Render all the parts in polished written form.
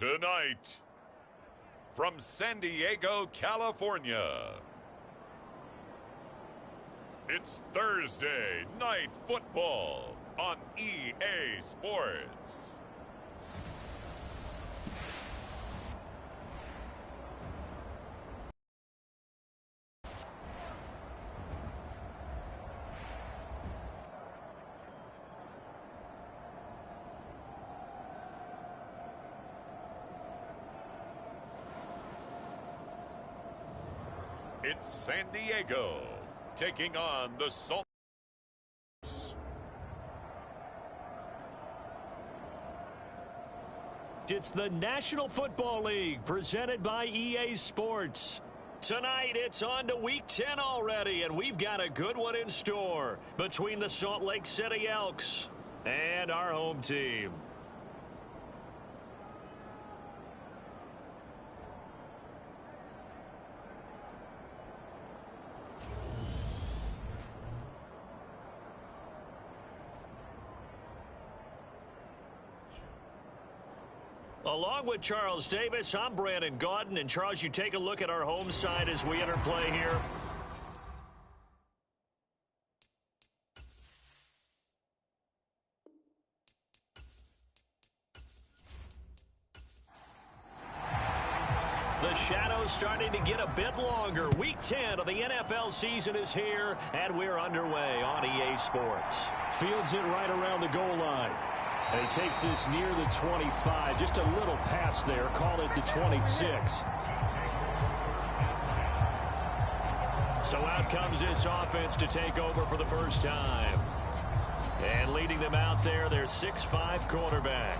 Tonight, from San Diego, California, it's Thursday Night Football on EA Sports. It's San Diego taking on the Salt. It's the National Football League presented by EA Sports. Tonight it's on to Week 10 already, and we've got a good one in store between the Salt Lake City Elks and our home team. Along with Charles Davis, I'm Brandon Gaudin. And Charles, you take a look at our home side as we enter play here. The shadow's starting to get a bit longer. Week 10 of the NFL season is here, and we're underway on EA Sports. Fields it right around the goal line. And he takes this near the 25. Just a little pass there. Call it the 26. So out comes this offense to take over for the first time. And leading them out there, their 6'5" quarterback.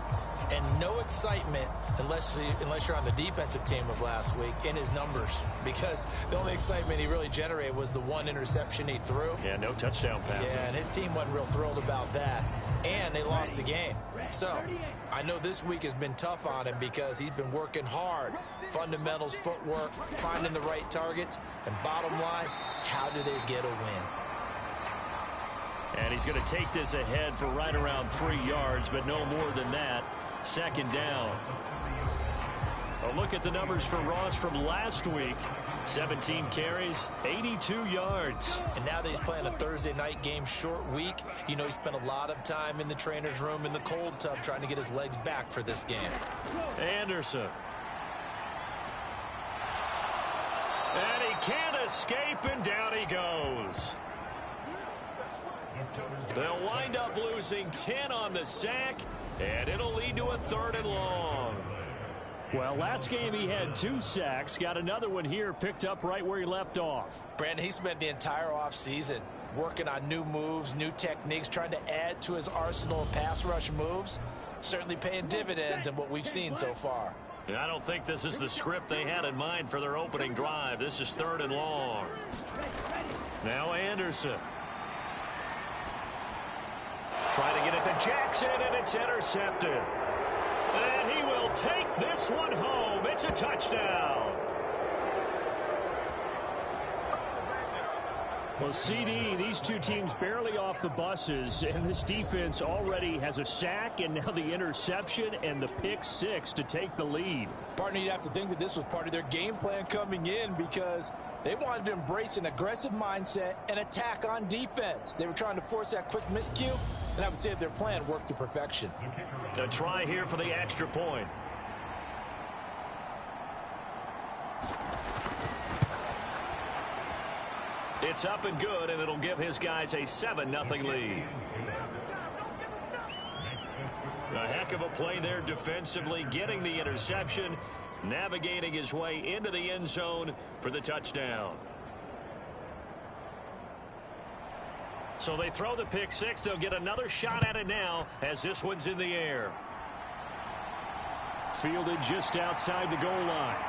And no excitement unless you're on the defensive team of last week in his numbers, because the only excitement he really generated was the one interception he threw. Yeah, no touchdown passes. Yeah, and his team wasn't real thrilled about that. And they lost the game. So I know this week has been tough on him because he's been working hard. Fundamentals, footwork, finding the right targets. And bottom line, how do they get a win? And he's going to take this ahead for right around 3 yards, but no more than that. Second down. A look at the numbers for Ross from last week. 17 carries, 82 yards. And now that he's playing a Thursday night game, short week, you know he spent a lot of time in the trainer's room in the cold tub trying to get his legs back for this game. Anderson. And he can't escape, and down he goes. They'll wind up losing 10 on the sack, and it'll lead to a 3rd and long. Well, last game he had 2 sacks. Got another one here, picked up right where he left off. Brandon, he spent the entire offseason working on new moves, new techniques, trying to add to his arsenal of pass rush moves. Certainly paying dividends in what we've seen so far. And I don't think this is the script they had in mind for their opening drive. This is 3rd and long. Now Anderson. Trying to get it to Jackson, and it's intercepted. And he will take this one home. It's a touchdown. Well, CD, these two teams barely off the buses, and this defense already has a sack and now the interception and the pick 6 to take the lead. Partner, you'd have to think that this was part of their game plan coming in, because they wanted to embrace an aggressive mindset and attack on defense. They were trying to force that quick miscue, and I would say that their plan worked to perfection. A try here for the extra point. It's up and good, and it'll give his guys a 7-0 lead. A heck of a play there defensively, getting the interception, navigating his way into the end zone for the touchdown. So they throw the pick 6. They'll get another shot at it now as this one's in the air. Fielded just outside the goal line.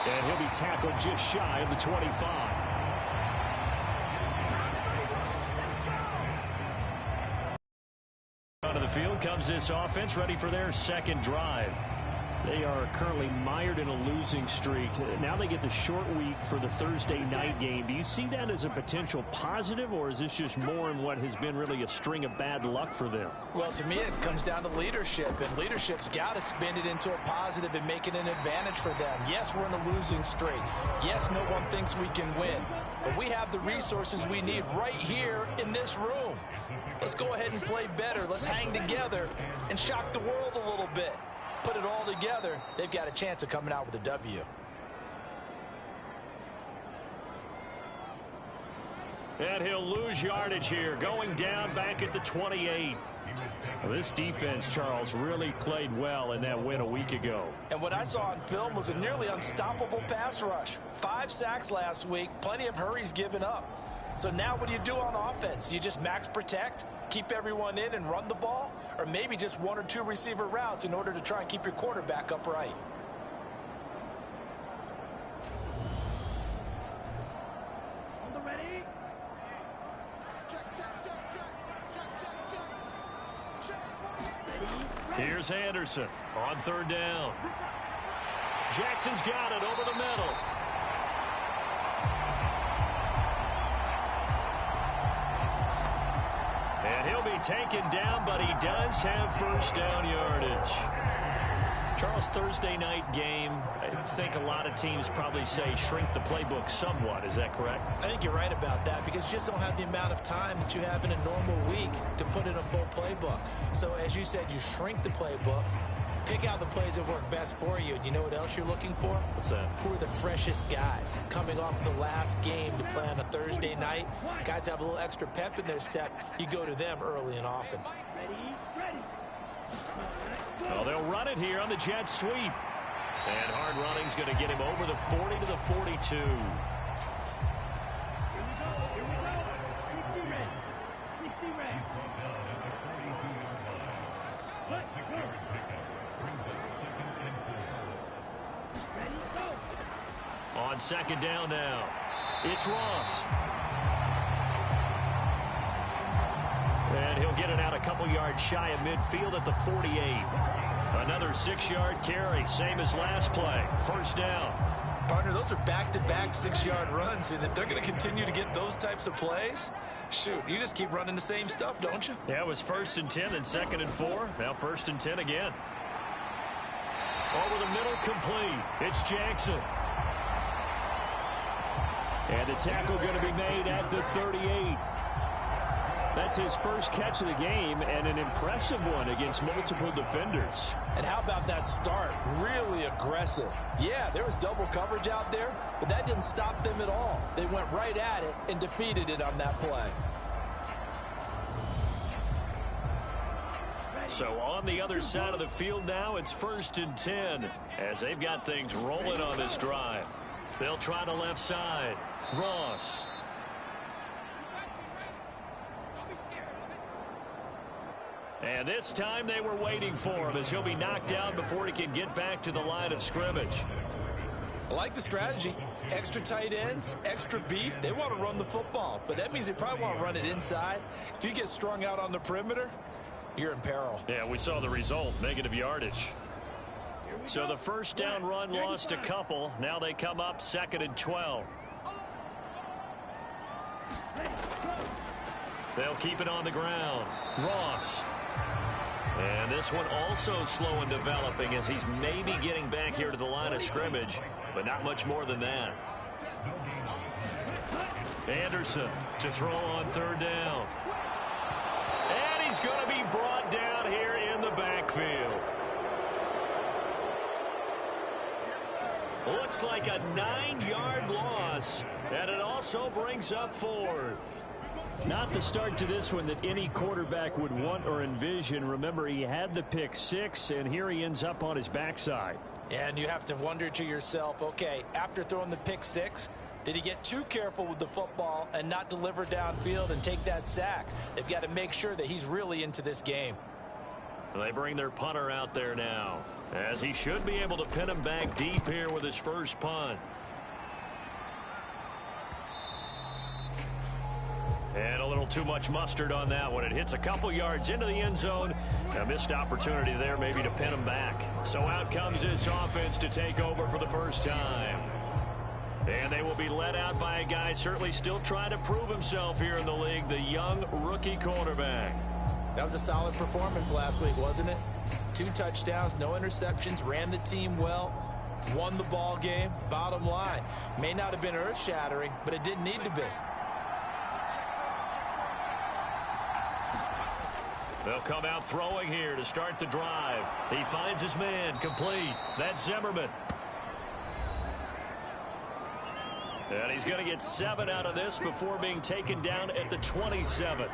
And he'll be tackled just shy of the 25. Onto the field comes this offense, ready for their second drive. They are currently mired in a losing streak. Now they get the short week for the Thursday night game. Do you see that as a potential positive, or is this just more in what has been really a string of bad luck for them? Well, to me, it comes down to leadership, and leadership's got to spin it into a positive and make it an advantage for them. Yes, we're in a losing streak. Yes, no one thinks we can win, but we have the resources we need right here in this room. Let's go ahead and play better. Let's hang together and shock the world a little bit. Put it all together, they've got a chance of coming out with a W. And he'll lose yardage here, going down back at the 28. Well, this defense, Charles, really played well in that win a week ago. And what I saw on film was a nearly unstoppable pass rush. 5 sacks last week, plenty of hurries given up. So now what do you do on offense? You just max protect, keep everyone in and run the ball, or maybe just 1 or 2 receiver routes in order to try and keep your quarterback upright. Here's Anderson on 3rd down. Jackson's got it over the middle. And he'll be taken down, but he does have 1st down yardage. Charles, Thursday night game, I think a lot of teams probably say shrink the playbook somewhat. Is that correct? I think you're right about that because you just don't have the amount of time that you have in a normal week to put in a full playbook. So as you said, you shrink the playbook, pick out the plays that work best for you. And you know what else you're looking for? What's that? Who are the freshest guys coming off the last game to play on a Thursday night? Guys have a little extra pep in their step. You go to them early and often. Well, they'll run it here on the jet sweep. And hard running's going to get him over the 40 to the 42. On 2nd down now, it's Ross. And he'll get it out a couple yards shy of midfield at the 48. Another 6-yard carry, same as last play. 1st down. Partner, those are back-to-back 6-yard runs, and if they're going to continue to get those types of plays, shoot, you just keep running the same stuff, don't you? Yeah, it was 1st and 10, then 2nd and 4. Now 1st and 10 again. Over the middle, complete. It's Jackson. And the tackle going to be made at the 38. That's his first catch of the game, and an impressive one against multiple defenders. And how about that start? Really aggressive. Yeah, there was double coverage out there, but that didn't stop them at all. They went right at it and defeated it on that play. So on the other side of the field now, it's 1st and 10 as they've got things rolling on this drive. They'll try the left side. Ross. And this time they were waiting for him as he'll be knocked down before he can get back to the line of scrimmage. I like the strategy. Extra tight ends, extra beef. They want to run the football, but that means they probably want to run it inside. If you get strung out on the perimeter, you're in peril. Yeah, we saw the result, negative yardage. So the 1st down run lost a couple. Now they come up 2nd and 12. They'll keep it on the ground. Ross. And this one also slow in developing as he's maybe getting back here to the line of scrimmage, but not much more than that. Anderson to throw on 3rd down. And he's going to be brought down here in the backfield. Looks like a 9-yard loss, and it also brings up 4th. Not the start to this one that any quarterback would want or envision. Remember, he had the pick 6, and here he ends up on his backside. And you have to wonder to yourself, okay, after throwing the pick 6, did he get too careful with the football and not deliver downfield and take that sack? They've got to make sure that he's really into this game. They bring their punter out there now, as he should be able to pin him back deep here with his first punt. And a little too much mustard on that one. It hits a couple yards into the end zone. A missed opportunity there maybe to pin him back. So out comes this offense to take over for the first time. And they will be led out by a guy certainly still trying to prove himself here in the league, the young rookie quarterback. That was a solid performance last week, wasn't it? 2 touchdowns, no interceptions, ran the team well, won the ball game. Bottom line, may not have been earth-shattering, but it didn't need to be. They'll come out throwing here to start the drive. He finds his man, complete. That's Zimmerman. And he's going to get 7 out of this before being taken down at the 27.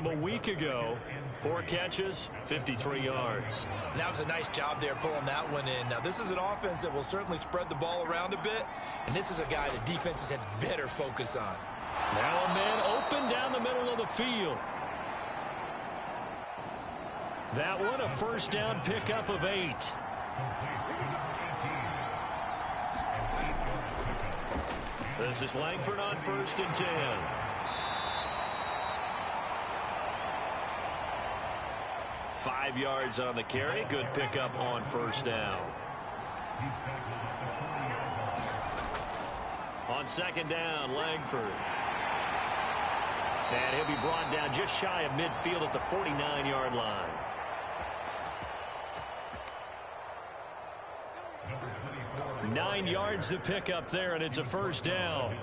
A week ago, 4 catches, 53 yards. That was a nice job there pulling that one in. Now, this is an offense that will certainly spread the ball around a bit, and this is a guy the defenses had better focus on. Now a man open down the middle of the field. That one a first down pickup of 8. This is Langford on 1st and 10. Five yards on the carry. Good pickup on first down. On second down, Langford. And he'll be brought down just shy of midfield at the 49-yard line. Nine yards to pick up there, and it's a first down.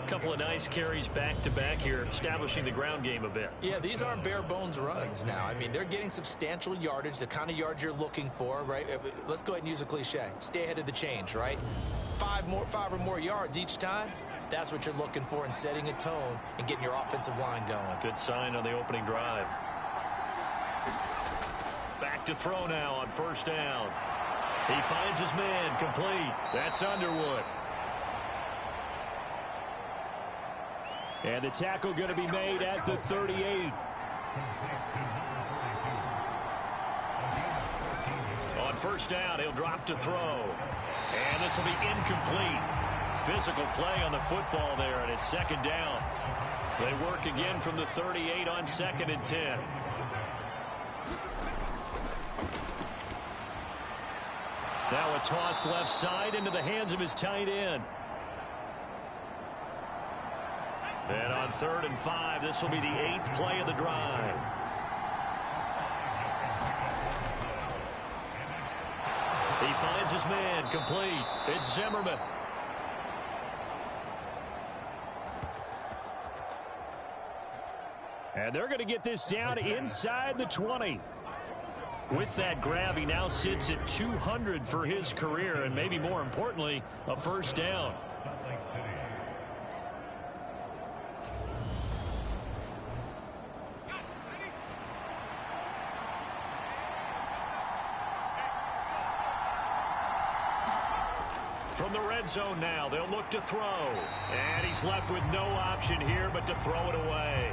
A couple of nice carries back-to-back here, establishing the ground game a bit. Yeah, these aren't bare-bones runs now. I mean, they're getting substantial yardage, the kind of yards you're looking for, right? Let's go ahead and use a cliche. Stay ahead of the change, right? 5 or more yards each time. That's what you're looking for in setting a tone and getting your offensive line going. Good sign on the opening drive. Back to throw now on first down. He finds his man, complete. That's Underwood. And the tackle going to be made at the 38. On first down, he'll drop to throw. And this will be incomplete. Physical play on the football there, and it's second down. They work again from the 38 on 2nd and 10. Now a toss left side into the hands of his tight end. And on 3rd and 5, this will be the 8th play of the drive. He finds his man, complete. It's Zimmerman. And they're going to get this down inside the 20. With that grab, he now sits at 200 for his career, and maybe more importantly, a first down. From the red zone now, they'll look to throw. And he's left with no option here but to throw it away.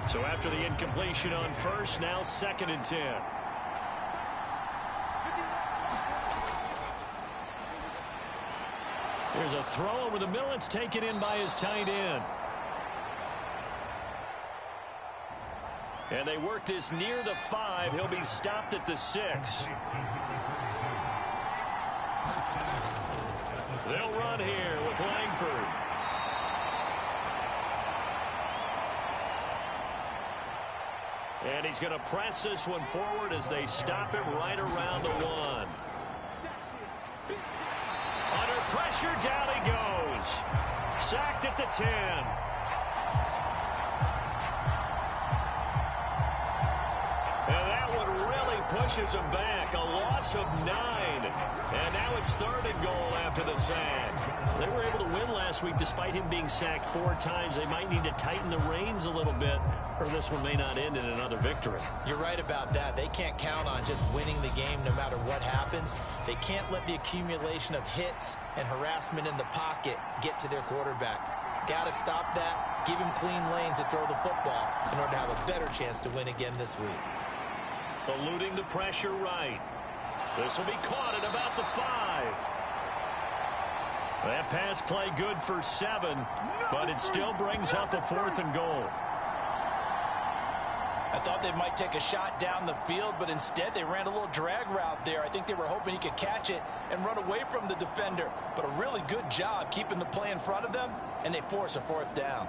So after the incompletion on first, now 2nd and 10. There's a throw over the middle. It's taken in by his tight end. And they work this near the 5. He'll be stopped at the 6. They'll run here with Langford. And he's going to press this one forward as they stop him right around the 1. Under pressure, down he goes. Sacked at the 10. And that one really pushes him back. A loss of 9. And now it's 3rd and goal after the sack. They were able to win last week despite him being sacked 4 times. They might need to tighten the reins a little bit, or this one may not end in another victory. You're right about that. They can't count on just winning the game no matter what happens. They can't let the accumulation of hits and harassment in the pocket get to their quarterback. Got to stop that. Give him clean lanes to throw the football in order to have a better chance to win again this week. Eluding the pressure right. This will be caught at about the 5. That pass play good for 7, but it still brings up a 4th and goal. I thought they might take a shot down the field, but instead they ran a little drag route there. I think they were hoping he could catch it and run away from the defender. But a really good job keeping the play in front of them, and they force a 4th down.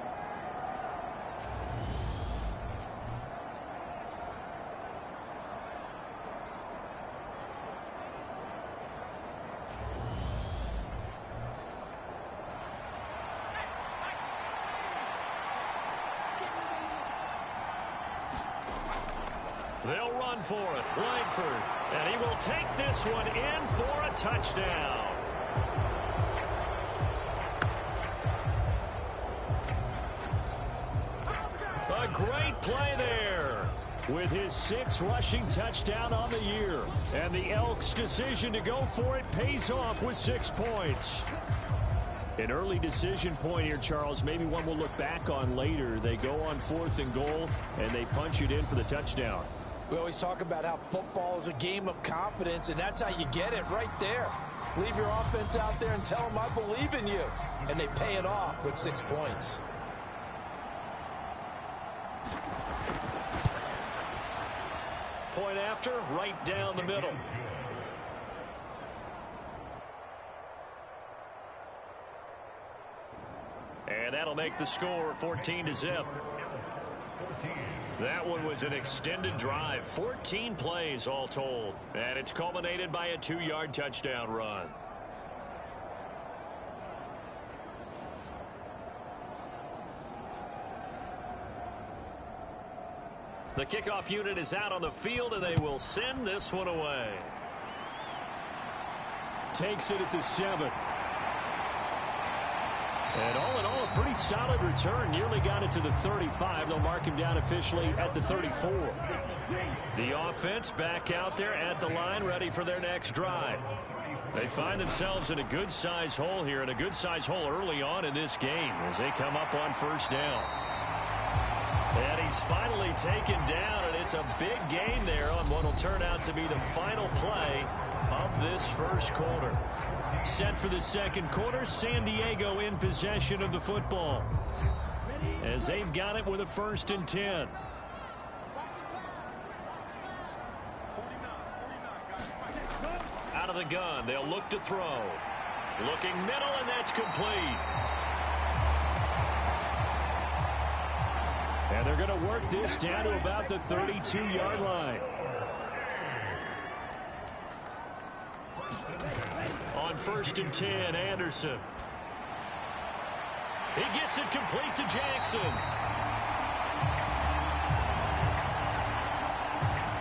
They'll run for it. Langford. And he will take this one in for a touchdown. A great play there. With his 6th rushing touchdown on the year. And the Elks' decision to go for it pays off with 6 points. An early decision point here, Charles. Maybe one we'll look back on later. They go on 4th and goal, and they punch it in for the touchdown. We always talk about how football is a game of confidence, and that's how you get it right there. Leave your offense out there and tell them I believe in you. And they pay it off with 6 points. Point after, right down the middle. And that'll make the score 14-0. That one was an extended drive, 14 plays all told. And it's culminated by a 2-yard touchdown run. The kickoff unit is out on the field, and they will send this one away. Takes it at the 7. And all in all, a pretty solid return. Nearly got it to the 35. They'll mark him down officially at the 34. The offense back out there at the line, ready for their next drive. They find themselves in a good-sized hole here, and a good-sized hole early on in this game as they come up on 1st down. And he's finally taken down, and it's a big gain there on what will turn out to be the final play of this first quarter. Set for the second quarter, San Diego in possession of the football as they've got it with a 1st and 10. Out of the gun, they'll look to throw. Looking middle, and that's complete. And they're going to work this down to about the 32-yard line. On 1st and 10, Anderson. He gets it complete to Jackson.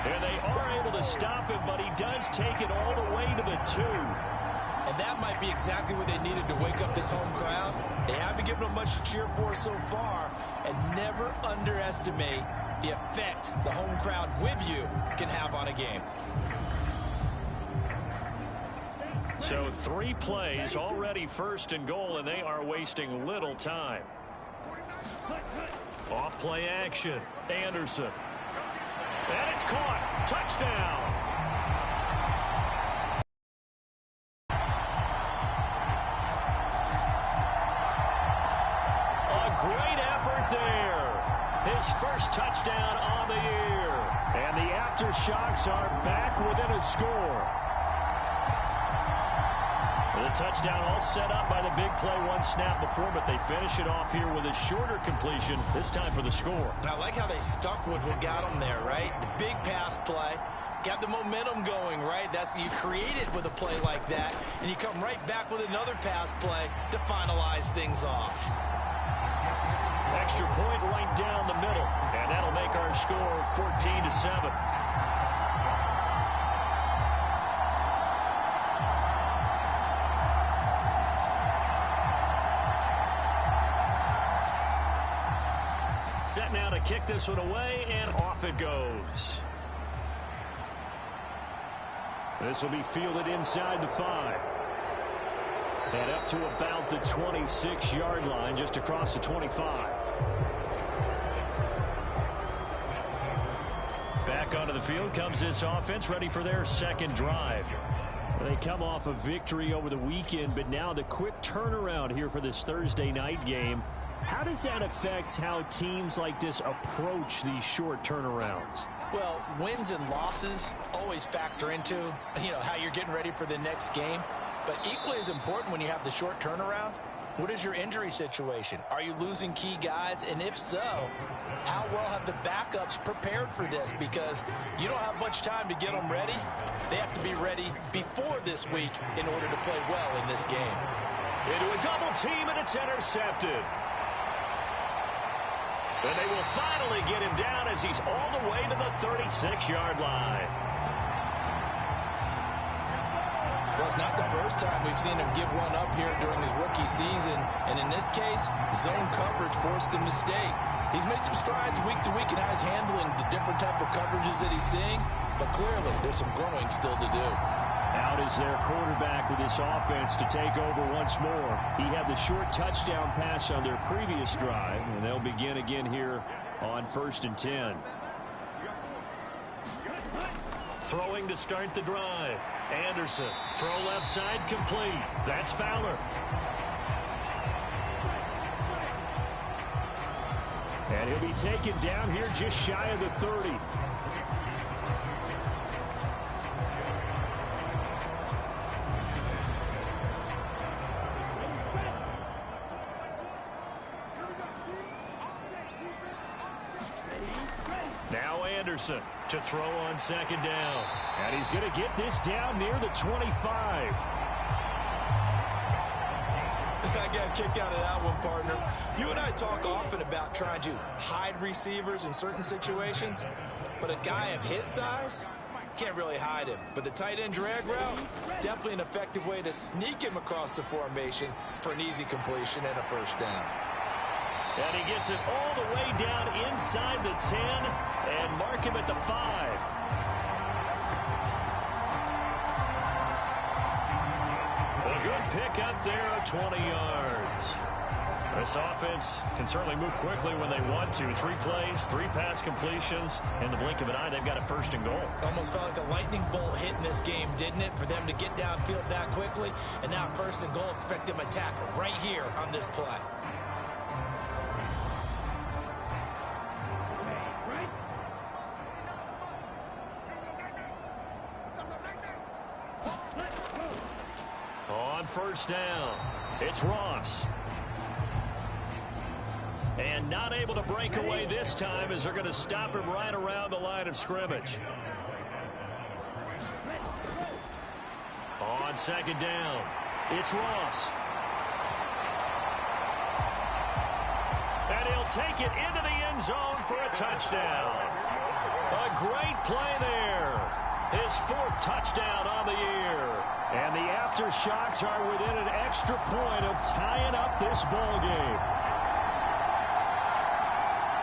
And they are able to stop him, but he does take it all the way to the 2. And that might be exactly what they needed to wake up this home crowd. They haven't given them much to cheer for so far, and never underestimate the effect the home crowd with you can have on a game. So 3 plays, already 1st and goal, and they are wasting little time. Off play action, Anderson. And it's caught. Touchdown. A great effort there. His first touchdown on the year. And the aftershocks are back within a score. The touchdown all set up by the big play one snap before, but they finish it off here with a shorter completion, this time for the score. I like how they stuck with what got them there, right? The big pass play, got the momentum going, right? That's you create it with a play like that, and you come right back with another pass play to finalize things off. Extra point right down the middle, and that'll make our score 14-7. Set now to kick this one away, and off it goes. This will be fielded inside the 5. And up to about the 26-yard line, just across the 25. Back onto the field comes this offense, ready for their second drive. They come off a victory over the weekend, but now the quick turnaround here for this Thursday night game. How does that affect how teams like this approach these short turnarounds? Well, wins and losses always factor into, how you're getting ready for the next game. But equally as important when you have the short turnaround, what is your injury situation? Are you losing key guys? And if so, how well have the backups prepared for this? Because you don't have much time to get them ready. They have to be ready before this week in order to play well in this game. Into a double team, and it's intercepted. And they will finally get him down as he's all the way to the 36-yard line. Well, it's not the first time we've seen him give one up here during his rookie season. And in this case, zone coverage forced the mistake. He's made some strides week to week in how he's handling the different type of coverages that he's seeing. But clearly, there's some growing still to do. Out is their quarterback with this offense to take over once more. He had the short touchdown pass on their previous drive, and they'll begin again here on 1st and 10. Throwing to start the drive. Anderson, throw left side, complete. That's Fowler. And he'll be taken down here just shy of the 30. Now Anderson to throw on second down. And he's going to get this down near the 25. I got a kick out of that one, partner. You and I talk often about trying to hide receivers in certain situations, but a guy of his size can't really hide him. But the tight end drag route, definitely an effective way to sneak him across the formation for an easy completion and a first down. And he gets it all the way down inside the 10 and mark him at the 5. A good pick up there of 20 yards. This offense can certainly move quickly when they want to. 3 plays, 3 pass completions. In the blink of an eye, they've got a first and goal. Almost felt like a lightning bolt hit in this game, didn't it? For them to get downfield that quickly. And now first and goal, expect them to tackle right here on this play. On first down, it's Ross. And not able to break away this time as they're going to stop him right around the line of scrimmage. On second down, it's Ross. And he'll take it into the end zone for a touchdown. A great play there. His 4th touchdown on the year. And the aftershocks are within an extra point of tying up this ball game.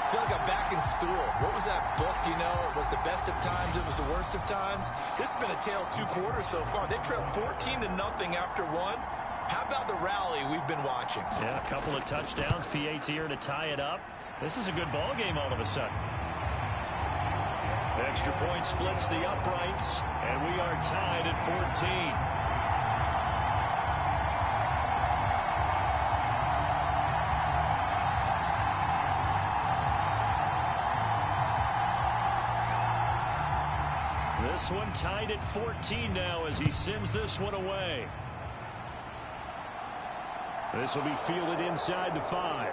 I feel like I'm back in school. What was that book, It was the best of times, it was the worst of times. This has been a tale of 2 quarters so far. They trailed 14-0 after 1. How about the rally we've been watching? Yeah, a couple of touchdowns, PAT here to tie it up. This is a good ball game all of a sudden. Extra point splits the uprights, and we are tied at 14. This one tied at 14 now as he sends this one away. This will be fielded inside the 5.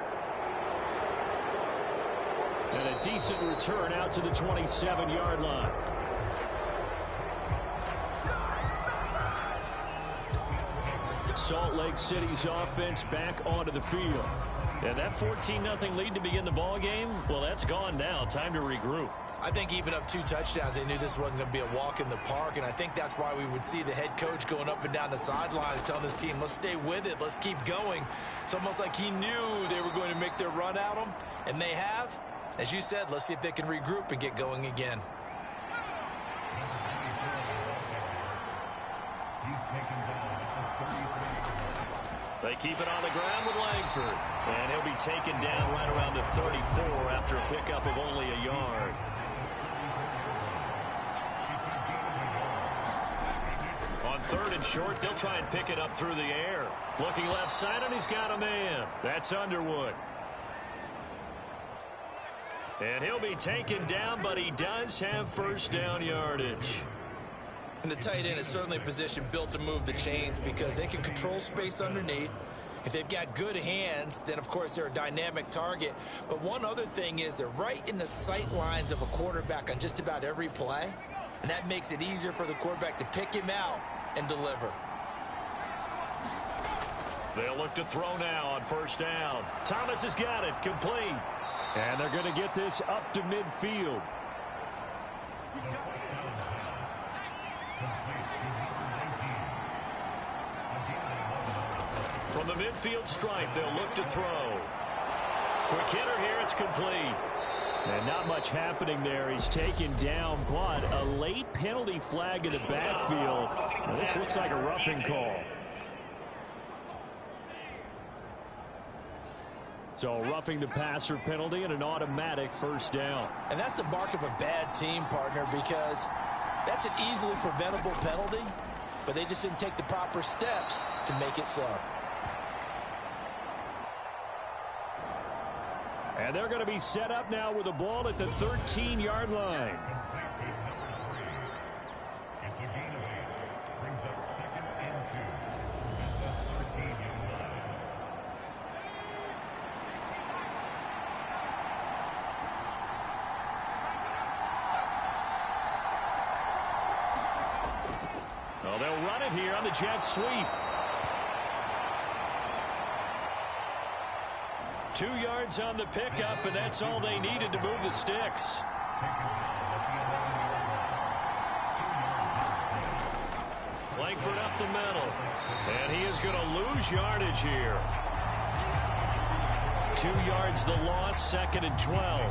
And a decent return out to the 27-yard line. Salt Lake City's offense back onto the field. And that 14-0 lead to begin the ball game, well, that's gone now. Time to regroup. I think even up 2 touchdowns, they knew this wasn't going to be a walk in the park, and I think that's why we would see the head coach going up and down the sidelines telling his team, let's stay with it, let's keep going. It's almost like he knew they were going to make their run at him, and they have. As you said, let's see if they can regroup and get going again. They keep it on the ground with Langford. And he'll be taken down right around the 34 after a pickup of only a yard. On 3rd and short, they'll try and pick it up through the air. Looking left side, and he's got a man. That's Underwood. And he'll be taken down, but he does have first down yardage. And the tight end is certainly a position built to move the chains because they can control space underneath. If they've got good hands, then, of course, they're a dynamic target. But one other thing is they're right in the sight lines of a quarterback on just about every play. And that makes it easier for the quarterback to pick him out and deliver. They'll look to throw now on first down. Thomas has got it, complete. And they're going to get this up to midfield. From the midfield stripe, they'll look to throw. Quick hitter here, it's complete. And not much happening there. He's taken down, but a late penalty flag in the backfield. Now, this looks like a roughing call. So roughing the passer penalty and an automatic first down. And that's the mark of a bad team, partner, because that's an easily preventable penalty, but they just didn't take the proper steps to make it so. And they're going to be set up now with the ball at the 13-yard line. Well, they'll run it here on the jet sweep. 2 yards on the pickup, and that's all they needed to move the sticks. Langford up the middle, and he is going to lose yardage here. 2 yards the loss, 2nd and 12.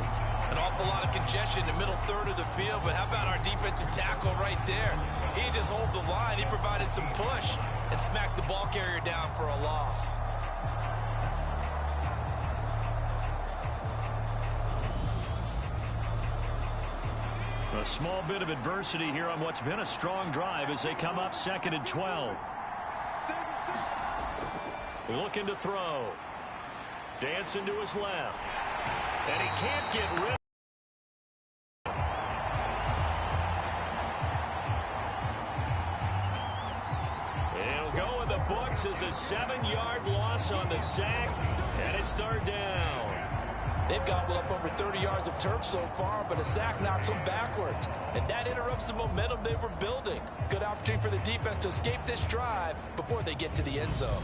An awful lot of congestion in the middle third of the field, but how about our defensive tackle right there? He didn't just hold the line. He provided some push and smacked the ball carrier down for a loss. A small bit of adversity here on what's been a strong drive as they come up 2nd and 12. Looking to throw. Dancing to his left. And he can't get rid of it. He'll go in the books as a 7-yard loss on the sack, and it's 3rd down. They've gobbled up over 30 yards of turf so far, but a sack knocks them backwards. And that interrupts the momentum they were building. Good opportunity for the defense to escape this drive before they get to the end zone.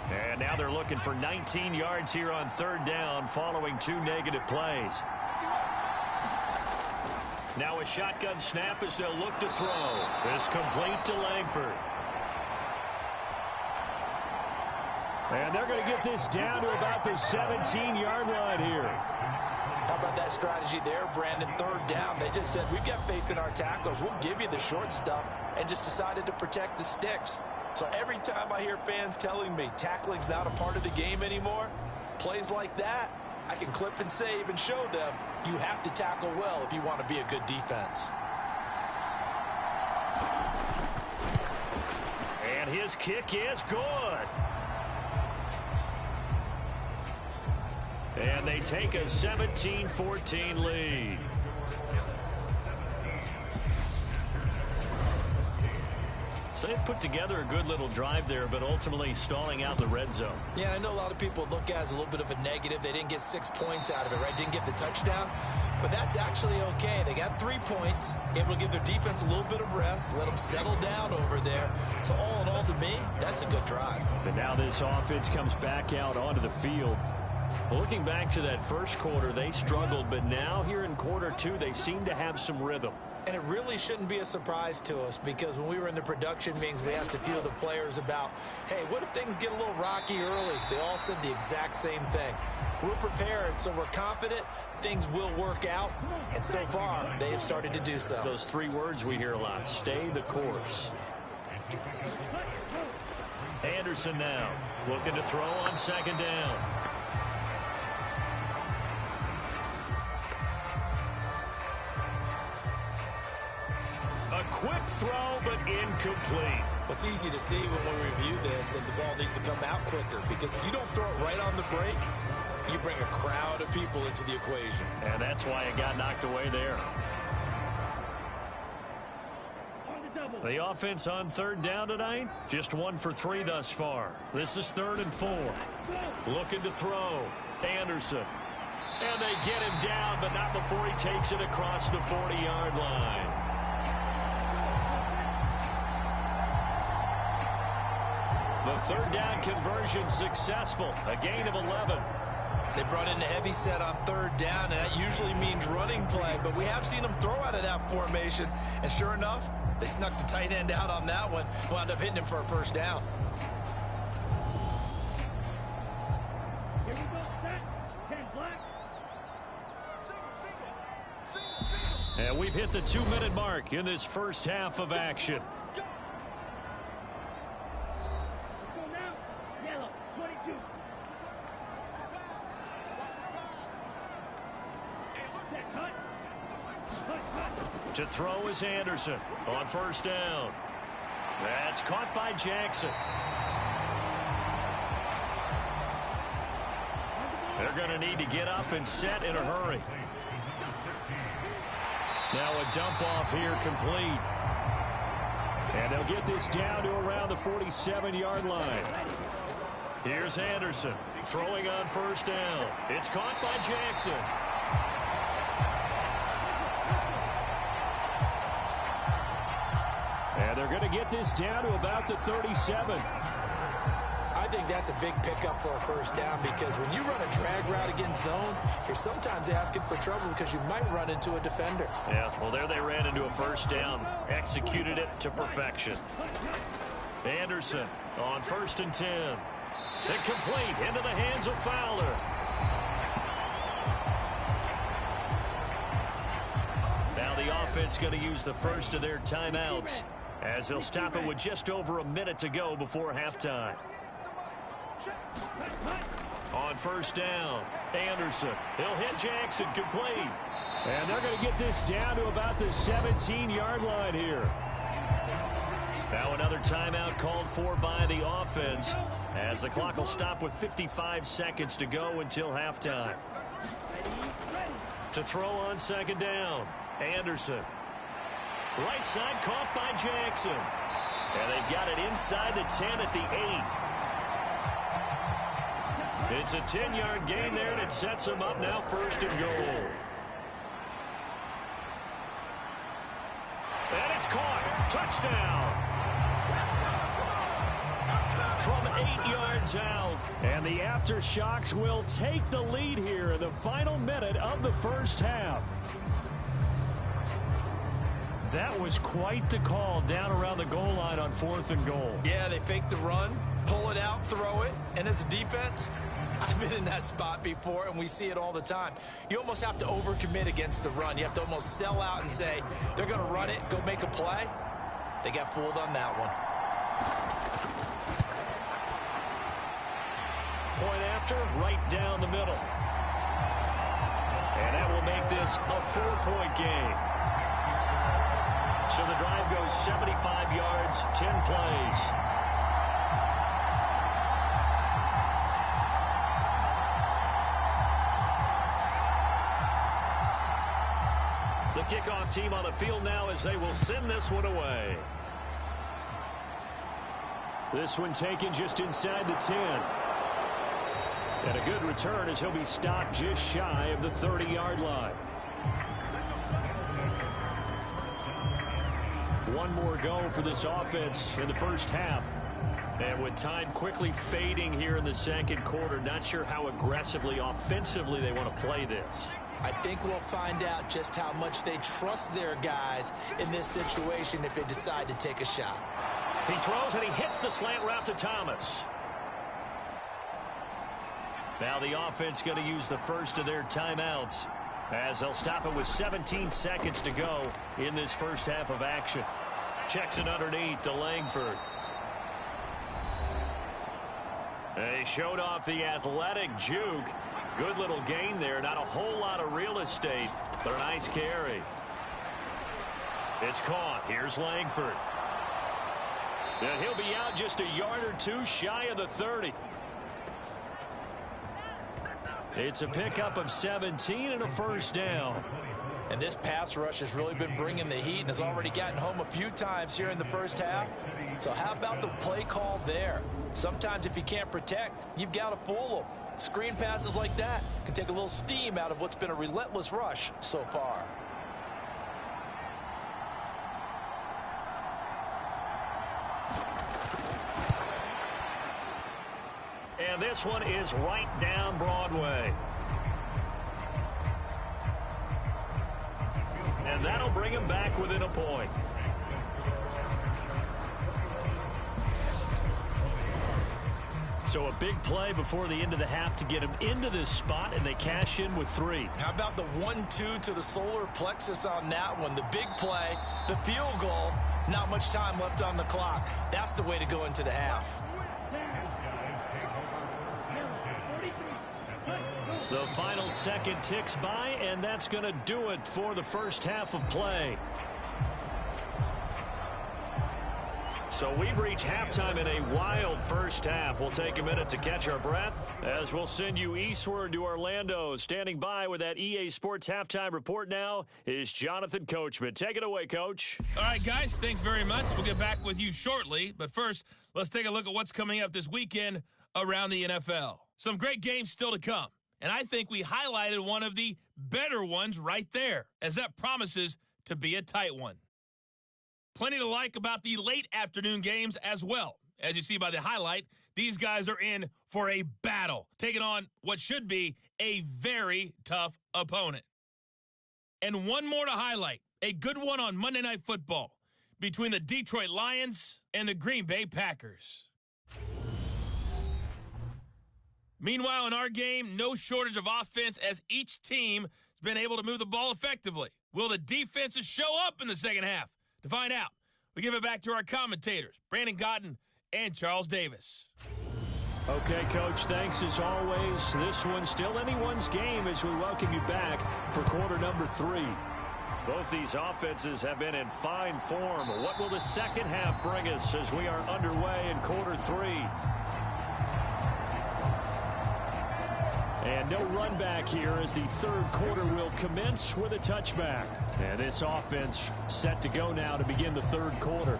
And now they're looking for 19 yards here on 3rd down following 2 negative plays. Now a shotgun snap as they'll look to throw. It's complete to Langford. And they're going to get this down to about the 17-yard line here. How about that strategy there, Brandon? 3rd down. They just said, we've got faith in our tackles. We'll give you the short stuff, and just decided to protect the sticks. So every time I hear fans telling me tackling's not a part of the game anymore, plays like that, I can clip and save and show them you have to tackle well if you want to be a good defense. And his kick is good. And they take a 17-14 lead. So they put together a good little drive there, but ultimately stalling out the red zone. Yeah, I know a lot of people look at it as a little bit of a negative. They didn't get 6 points out of it, right? Didn't get the touchdown. But that's actually okay. They got 3 points, able to give their defense a little bit of rest, let them settle down over there. So all in all, to me, that's a good drive. But now this offense comes back out onto the field. Looking back to that first quarter, they struggled, but now here in quarter 2, they seem to have some rhythm. And it really shouldn't be a surprise to us, because when we were in the production meetings, we asked a few of the players about, hey, what if things get a little rocky early? They all said the exact same thing. We're prepared, so we're confident things will work out, and so far, they have started to do so. Those 3 words we hear a lot: stay the course. Anderson now, looking to throw on second down. A quick throw, but incomplete. It's easy to see when we review this that the ball needs to come out quicker, because if you don't throw it right on the break, you bring a crowd of people into the equation. And that's why it got knocked away there. The offense on third down tonight, just 1 for 3 thus far. This is 3rd and 4. Looking to throw. Anderson. And they get him down, but not before he takes it across the 40-yard line. The third down conversion successful. A gain of 11. They brought in a heavy set on third down, and that usually means running play, but we have seen them throw out of that formation, and sure enough, they snuck the tight end out on that one, wound up hitting him for a first down. Here we go, set, 10 black. And we've hit the 2-minute mark in this first half of action. To throw is Anderson on first down. That's caught by Jackson. They're going to need to get up and set in a hurry. Now a dump off here complete. And they'll get this down to around the 47-yard line. Here's Anderson throwing on first down. It's caught by Jackson. And they're going to get this down to about the 37. I think that's a big pickup for a first down, because when you run a drag route against zone, you're sometimes asking for trouble because you might run into a defender. Yeah, well, there they ran into a first down. Executed it to perfection. Anderson on 1st and 10. Incomplete into the hands of Fowler. Now the offense going to use the first of their timeouts, as they'll stop it with just over a minute to go before halftime. On first down, Anderson. He'll hit Jackson complete. And they're going to get this down to about the 17-yard line here. Now another timeout called for by the offense, as the clock will stop with 55 seconds to go until halftime. To throw on second down, Anderson. Right side caught by Jackson. And they've got it inside the 10 at the 8. It's a 10-yard gain there, and it sets them up now 1st and goal. And it's caught. Touchdown. From 8 yards out. And the Aftershocks will take the lead here in the final minute of the first half. That was quite the call down around the goal line on 4th and goal. Yeah, they fake the run, pull it out, throw it, and as a defense, I've been in that spot before, and we see it all the time. You almost have to overcommit against the run. You have to almost sell out and say, they're going to run it, go make a play. They got fooled on that one. Point after, right down the middle. And that will make this a 4-point game. So the drive goes 75 yards, 10 plays. The kickoff team on the field now as they will send this one away. This one taken just inside the 10. And a good return as he'll be stopped just shy of the 30-yard line. One more go for this offense in the first half. And with time quickly fading here in the second quarter, not sure how aggressively, offensively they want to play this. I think we'll find out just how much they trust their guys in this situation if they decide to take a shot. He throws and he hits the slant route to Thomas. Now the offense going to use the first of their timeouts, as they'll stop it with 17 seconds to go in this first half of action. Checks it underneath to Langford. They showed off the athletic juke. Good little gain there. Not a whole lot of real estate, but a nice carry. It's caught. Here's Langford. And he'll be out just a yard or two shy of the 30. It's a pickup of 17 and a first down. And this pass rush has really been bringing the heat and has already gotten home a few times here in the first half. So how about the play call there? Sometimes if you can't protect, you've got to fool them. Screen passes like that can take a little steam out of what's been a relentless rush so far. And this one is right down Broadway. And that'll bring him back within a point. So a big play before the end of the half to get him into this spot, and they cash in with 3. How about the 1-2 to the solar plexus on that one? The big play, the field goal, not much time left on the clock. That's the way to go into the half. The final second ticks by, and that's going to do it for the first half of play. So we've reached halftime in a wild first half. We'll take a minute to catch our breath as we'll send you eastward to Orlando. Standing by with that EA Sports halftime report now is Jonathan Coachman. Take it away, Coach. All right, guys, thanks very much. We'll get back with you shortly. But first, let's take a look at what's coming up this weekend around the NFL. Some great games still to come. And I think we highlighted one of the better ones right there, as that promises to be a tight one. Plenty to like about the late afternoon games as well. As you see by the highlight, these guys are in for a battle, taking on what should be a very tough opponent. And one more to highlight, a good one on Monday Night Football between the Detroit Lions and the Green Bay Packers. Meanwhile, in our game, no shortage of offense as each team has been able to move the ball effectively. Will the defenses show up in the second half? To find out, we give it back to our commentators, Brandon Cotton and Charles Davis. Okay, Coach, thanks as always. This one's still anyone's game as we welcome you back for quarter number 3. Both these offenses have been in fine form. What will the second half bring us as we are underway in quarter 3? And no run back here as the third quarter will commence with a touchback. And this offense set to go now to begin the third quarter.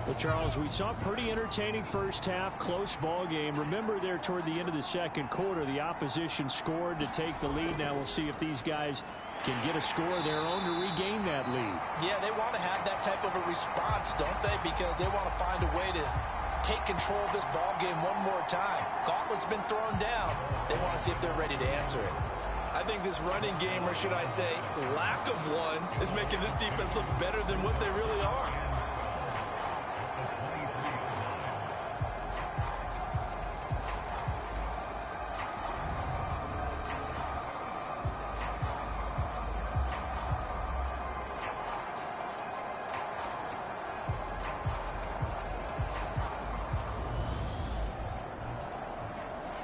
Well, Charles, we saw a pretty entertaining first half, close ball game. Remember there toward the end of the second quarter, the opposition scored to take the lead. Now we'll see if these guys can get a score of their own to regain that lead. Yeah, they want to have that type of a response, don't they? Because they want to find a way to take control of this ball game one more time. Gauntlet's been thrown down. They want to see if they're ready to answer it. I think this running game, or should I say lack of one, is making this defense look better than what they really are.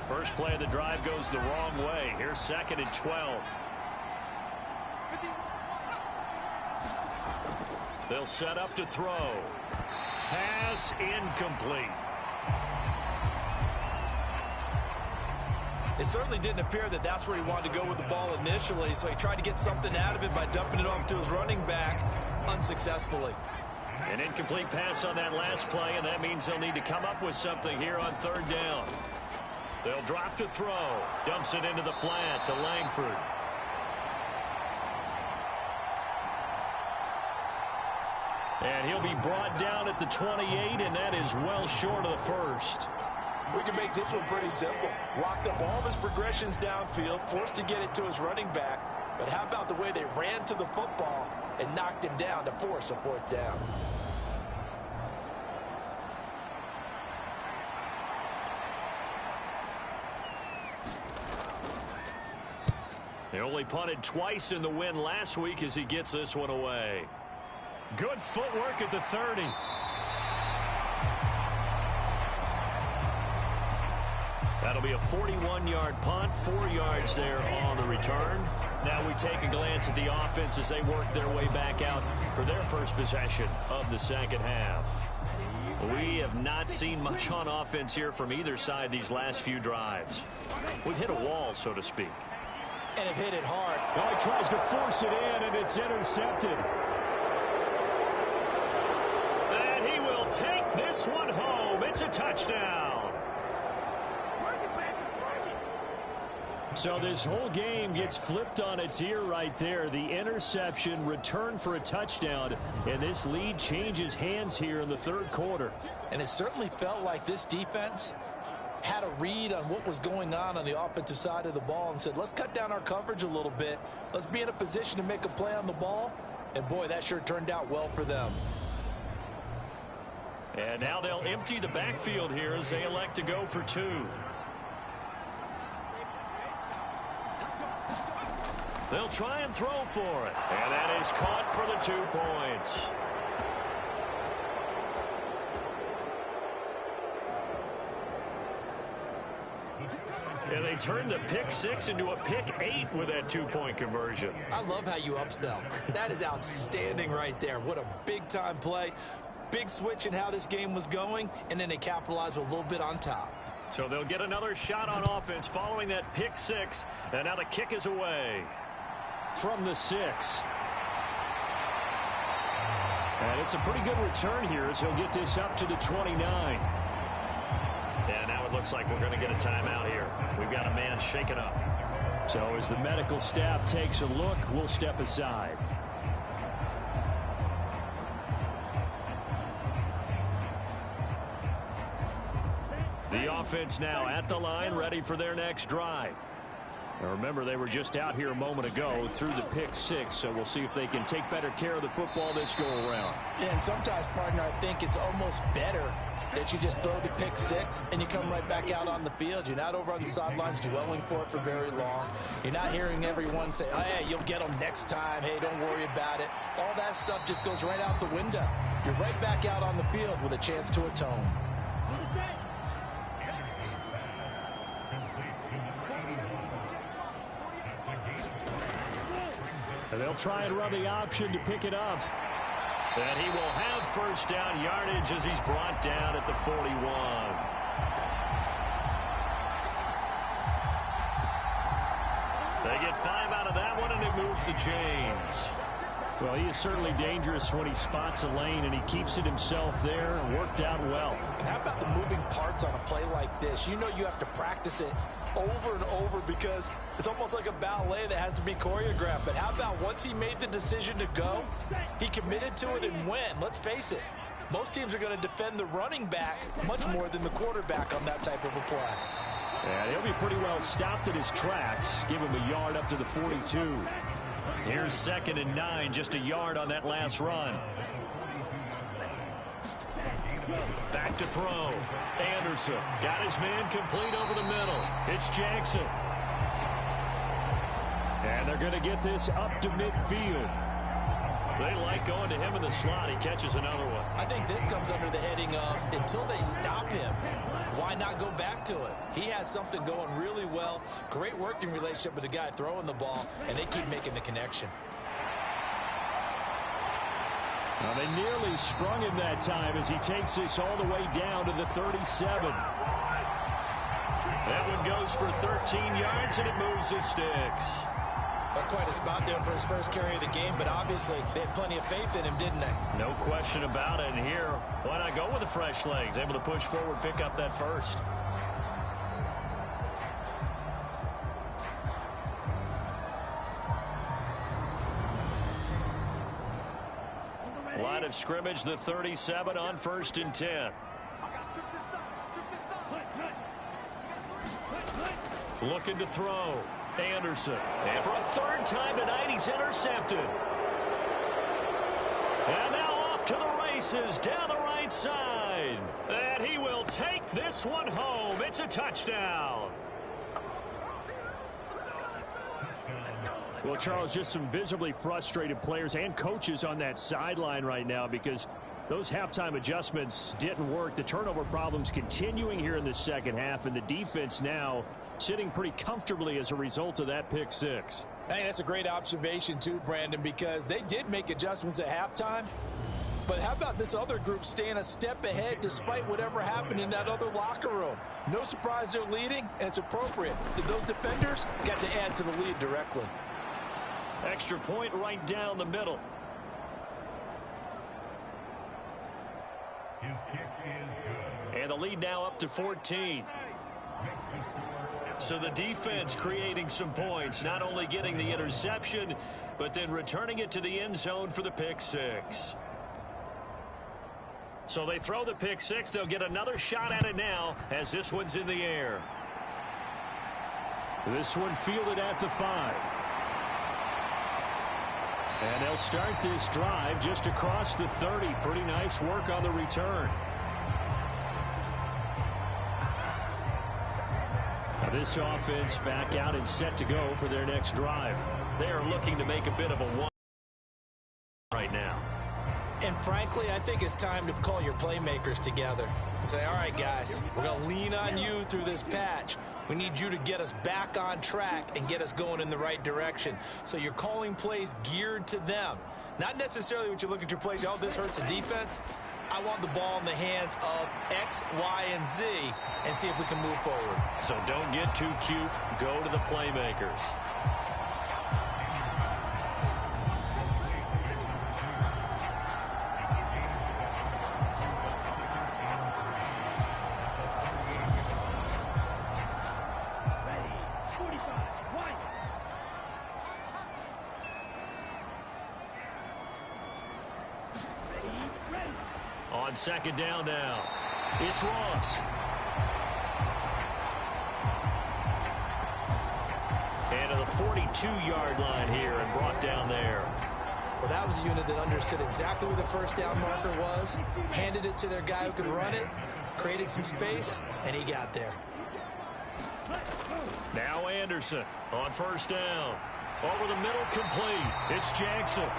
First play of the drive goes the wrong way. Here's 2nd and 12. They'll set up to throw. Pass incomplete. It certainly didn't appear that that's where he wanted to go with the ball initially, so he tried to get something out of it by dumping it off to his running back unsuccessfully. An incomplete pass on that last play, and that means they'll need to come up with something here on third down. They'll drop to throw. Dumps it into the flat to Langford. And he'll be brought down at the 28, and that is well short of the first. We can make this one pretty simple. Locked up all of his progressions downfield, forced to get it to his running back. But how about the way they ran to the football and knocked him down to force a fourth down? He only punted twice in the win last week as he gets this one away. Good footwork at the 30. That'll be a 41-yard punt, 4 yards there on the return. Now we take a glance at the offense as they work their way back out for their first possession of the second half. We have not seen much on offense here from either side these last few drives. We've hit a wall, so to speak. And have hit it hard. Well, he tries to force it in, and it's intercepted. And he will take this one home. It's a touchdown. So this whole game gets flipped on its ear right there. The interception, return for a touchdown, and this lead changes hands here in the third quarter. And it certainly felt like this defense had a read on what was going on the offensive side of the ball and said, let's cut down our coverage a little bit. Let's be in a position to make a play on the ball. And, boy, that sure turned out well for them. And now they'll empty the backfield here as they elect to go for 2. They'll try and throw for it. And that is caught for the 2 points. And they turned the pick 6 into a pick 8 with that 2-point conversion. I love how you upsell. That is outstanding right there. What a big-time play. Big switch in how this game was going, and then they capitalized with a little bit on top. So they'll get another shot on offense following that pick 6. And now the kick is away. From the 6. And it's a pretty good return here as he'll get this up to the 29. And now it looks like we're going to get a timeout here. We've got a man shaken up. So as the medical staff takes a look, we'll step aside. The offense now at the line, ready for their next drive. Now remember, they were just out here a moment ago through the pick 6, so we'll see if they can take better care of the football this go-around. Yeah, and sometimes, partner, I think it's almost better that you just throw the pick 6 and you come right back out on the field. You're not over on the sidelines dwelling for it for very long. You're not hearing everyone say, oh, hey, you'll get them next time. Hey, don't worry about it. All that stuff just goes right out the window. You're right back out on the field with a chance to atone. And they'll try and run the option to pick it up. And he will have first down yardage as he's brought down at the 41. They get 5 out of that one, and it moves the chains. Well, he is certainly dangerous when he spots a lane, and he keeps it himself there. Worked out well. And how about the moving parts on a play like this? You know you have to practice it over and over because it's almost like a ballet that has to be choreographed. But how about once he made the decision to go, he committed to it and went. Let's face it, most teams are going to defend the running back much more than the quarterback on that type of a play. Yeah, he'll be pretty well stopped at his tracks. Give him a yard up to the 42. Here's 2nd and 9, just a yard on that last run. Back to throw. Anderson got his man complete over the middle. It's Jackson. And they're going to get this up to midfield. They like going to him in the slot. He catches another one. I think this comes under the heading of until they stop him, why not go back to it? He has something going really well. Great working relationship with the guy throwing the ball, and they keep making the connection. Now they nearly sprung him that time as he takes this all the way down to the 37. That one goes for 13 yards, and it moves the sticks. That's quite a spot there for his first carry of the game, but obviously they had plenty of faith in him, didn't they? No question about it. And here, why not go with the fresh legs? Able to push forward, pick up that first. Line of scrimmage, the 37 on 1st and 10. Looking to throw. Anderson. And for a 3rd time tonight, he's intercepted. And now off to the races down the right side. And he will take this one home. It's a touchdown. Well, Charles, just some visibly frustrated players and coaches on that sideline right now because Those halftime adjustments didn't work. The turnover problems continuing here in the second half, and the defense now sitting pretty comfortably as a result of that pick six. Hey, that's a great observation too, Brandon, because they did make adjustments at halftime. But how about this other group staying a step ahead despite whatever happened in that other locker room? No surprise they're leading, and it's appropriate. Those defenders got to add to the lead directly. Extra point right down the middle. His kick is good. And the lead now up to 14. So the defense creating some points, not only getting the interception, but then returning it to the end zone for the pick six. So they throw the pick six. They'll get another shot at it now as this one's in the air. This one fielded at the 5. And they'll start this drive just across the 30. Pretty nice work on the return. Now this offense back out and set to go for their next drive. They are looking to make a bit of a one right now. And frankly, I think it's time to call your playmakers together and say, all right, guys, we're going to lean on you through this patch. We need you to get us back on track and get us going in the right direction. So you're calling plays geared to them. Not necessarily when you look at your plays, oh, this hurts the defense. I want the ball in the hands of X, Y, and Z and see if we can move forward. So don't get too cute. Go to the playmakers. On second down now, it's Ross. And to the 42-yard line here and brought down there. Well, that was a unit that understood exactly where the first down marker was, handed it to their guy who could run it, created some space, and he got there. Now Anderson on first down. Over the middle, complete. It's Jackson.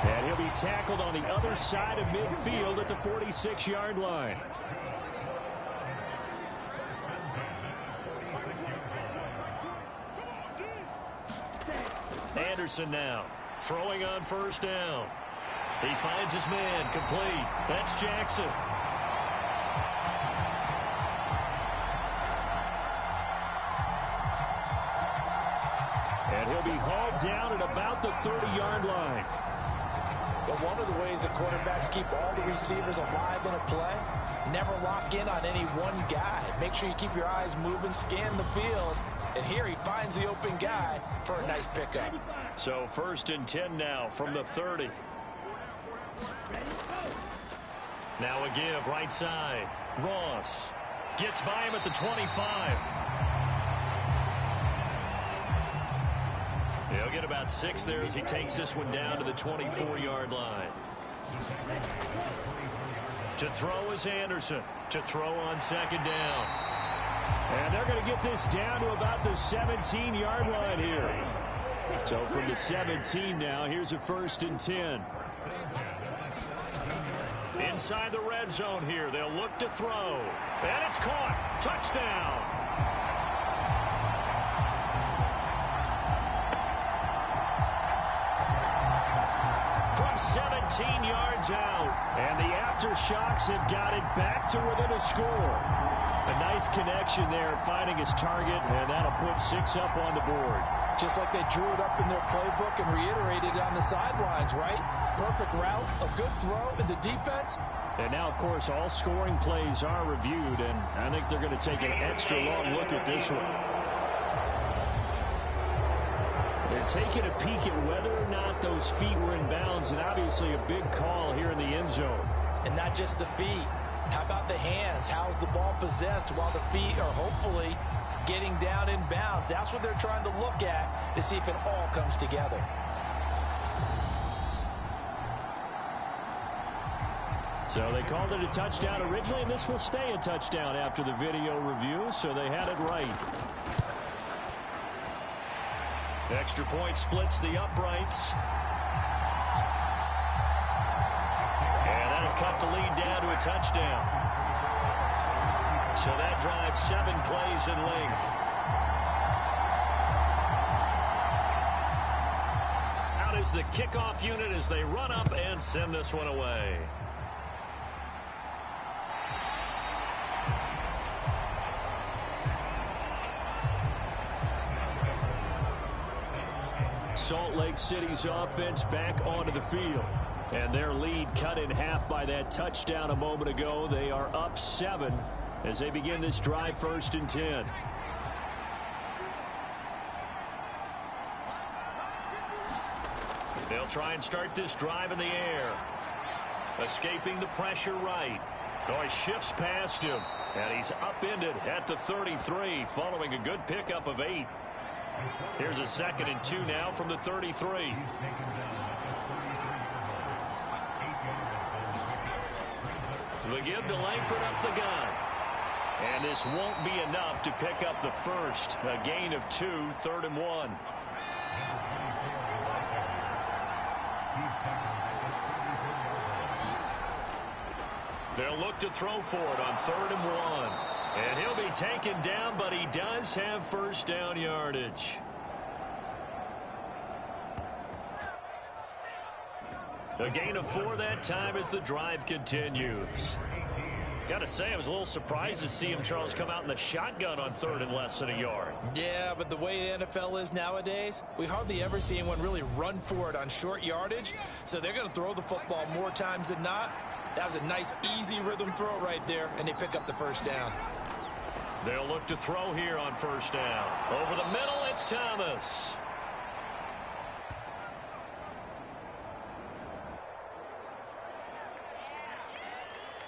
And he'll be tackled on the other side of midfield at the 46-yard line. Anderson now throwing on first down. He finds his man, complete. That's Jackson. And he'll be hauled down at about the 30-yard line. But one of the ways that quarterbacks keep all the receivers alive in a play, never lock in on any one guy. Make sure you keep your eyes moving, scan the field, and here he finds the open guy for a nice pickup. So first and 10 now from the 30. Now a give right side. Ross gets by him at the 25. He'll get about 6 there as he takes this one down to the 24-yard line. To throw is Anderson. To throw on second down. And they're going to get this down to about the 17-yard line here. So from the 17 now, here's a first and 10. Inside the red zone here. They'll look to throw. And it's caught. Touchdown. From 17 yards out. And the aftershocks have got it back to within a score. A nice connection there, finding his target, and that'll put 6 up on the board. Just like they drew it up in their playbook and reiterated it on the sidelines, right? Perfect route, a good throw into defense. And now, of course, all scoring plays are reviewed, and I think they're going to take an extra long look at this one. They're taking a peek at whether or not those feet were in bounds, and obviously a big call here in the end zone. And not just the feet. How about the hands? How's the ball possessed while the feet are hopefully getting down in bounds? That's what they're trying to look at to see if it all comes together. So they called it a touchdown originally, and this will stay a touchdown after the video review, so they had it right. Extra point splits the uprights. And cut the lead down to a touchdown. So that drives 7 plays in length. Out is the kickoff unit as they run up and send this one away. Salt Lake City's offense back onto the field. And their lead cut in half by that touchdown a moment ago. They are up 7 as they begin this drive, 1st and 10. They'll try and start this drive in the air. Escaping the pressure right. Oh, he shifts past him. And he's upended at the 33 following a good pickup of 8. Here's a 2nd and 2 now from the 33. The give to Langford up the gun. And this won't be enough to pick up the first. A gain of 2, 3rd and 1. They'll look to throw for it on 3rd and 1. And he'll be taken down, but he does have 1st down yardage. A gain of 4 that time as the drive continues. Got to say, I was a little surprised to see him, Charles, come out in the shotgun on 3rd and less than a yard. Yeah, but the way the NFL is nowadays, we hardly ever see anyone really run for it on short yardage. So they're going to throw the football more times than not. That was a nice, easy rhythm throw right there, and they pick up the 1st down. They'll look to throw here on 1st down. Over the middle, it's Thomas.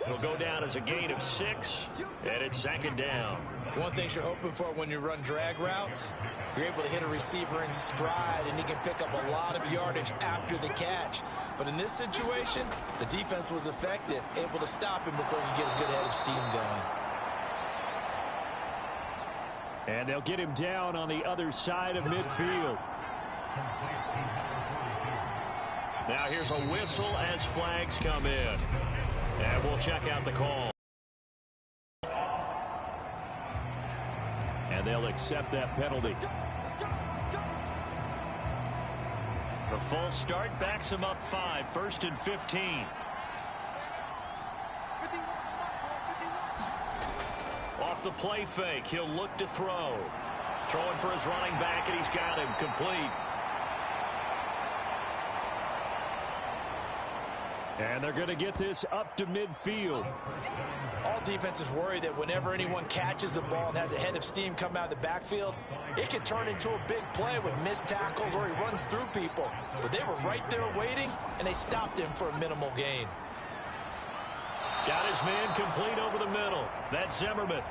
It'll go down as a gain of 6, and it's 2nd down. One thing you're hoping for when you run drag routes, you're able to hit a receiver in stride, and he can pick up a lot of yardage after the catch. But in this situation, the defense was effective, able to stop him before he could get a good head of steam going. And they'll get him down on the other side of midfield. Now here's a whistle as flags come in. And we'll check out the call. And they'll accept that penalty. The false start backs him up 5, 1st and 15. Off the play fake, he'll look to throw. Throwing for his running back, and he's got him complete. And they're going to get this up to midfield. All defenses worry that whenever anyone catches the ball and has a head of steam come out of the backfield, it could turn into a big play with missed tackles or he runs through people. But they were right there waiting, and they stopped him for a minimal gain. Got his man complete over the middle. That's Zimmerman.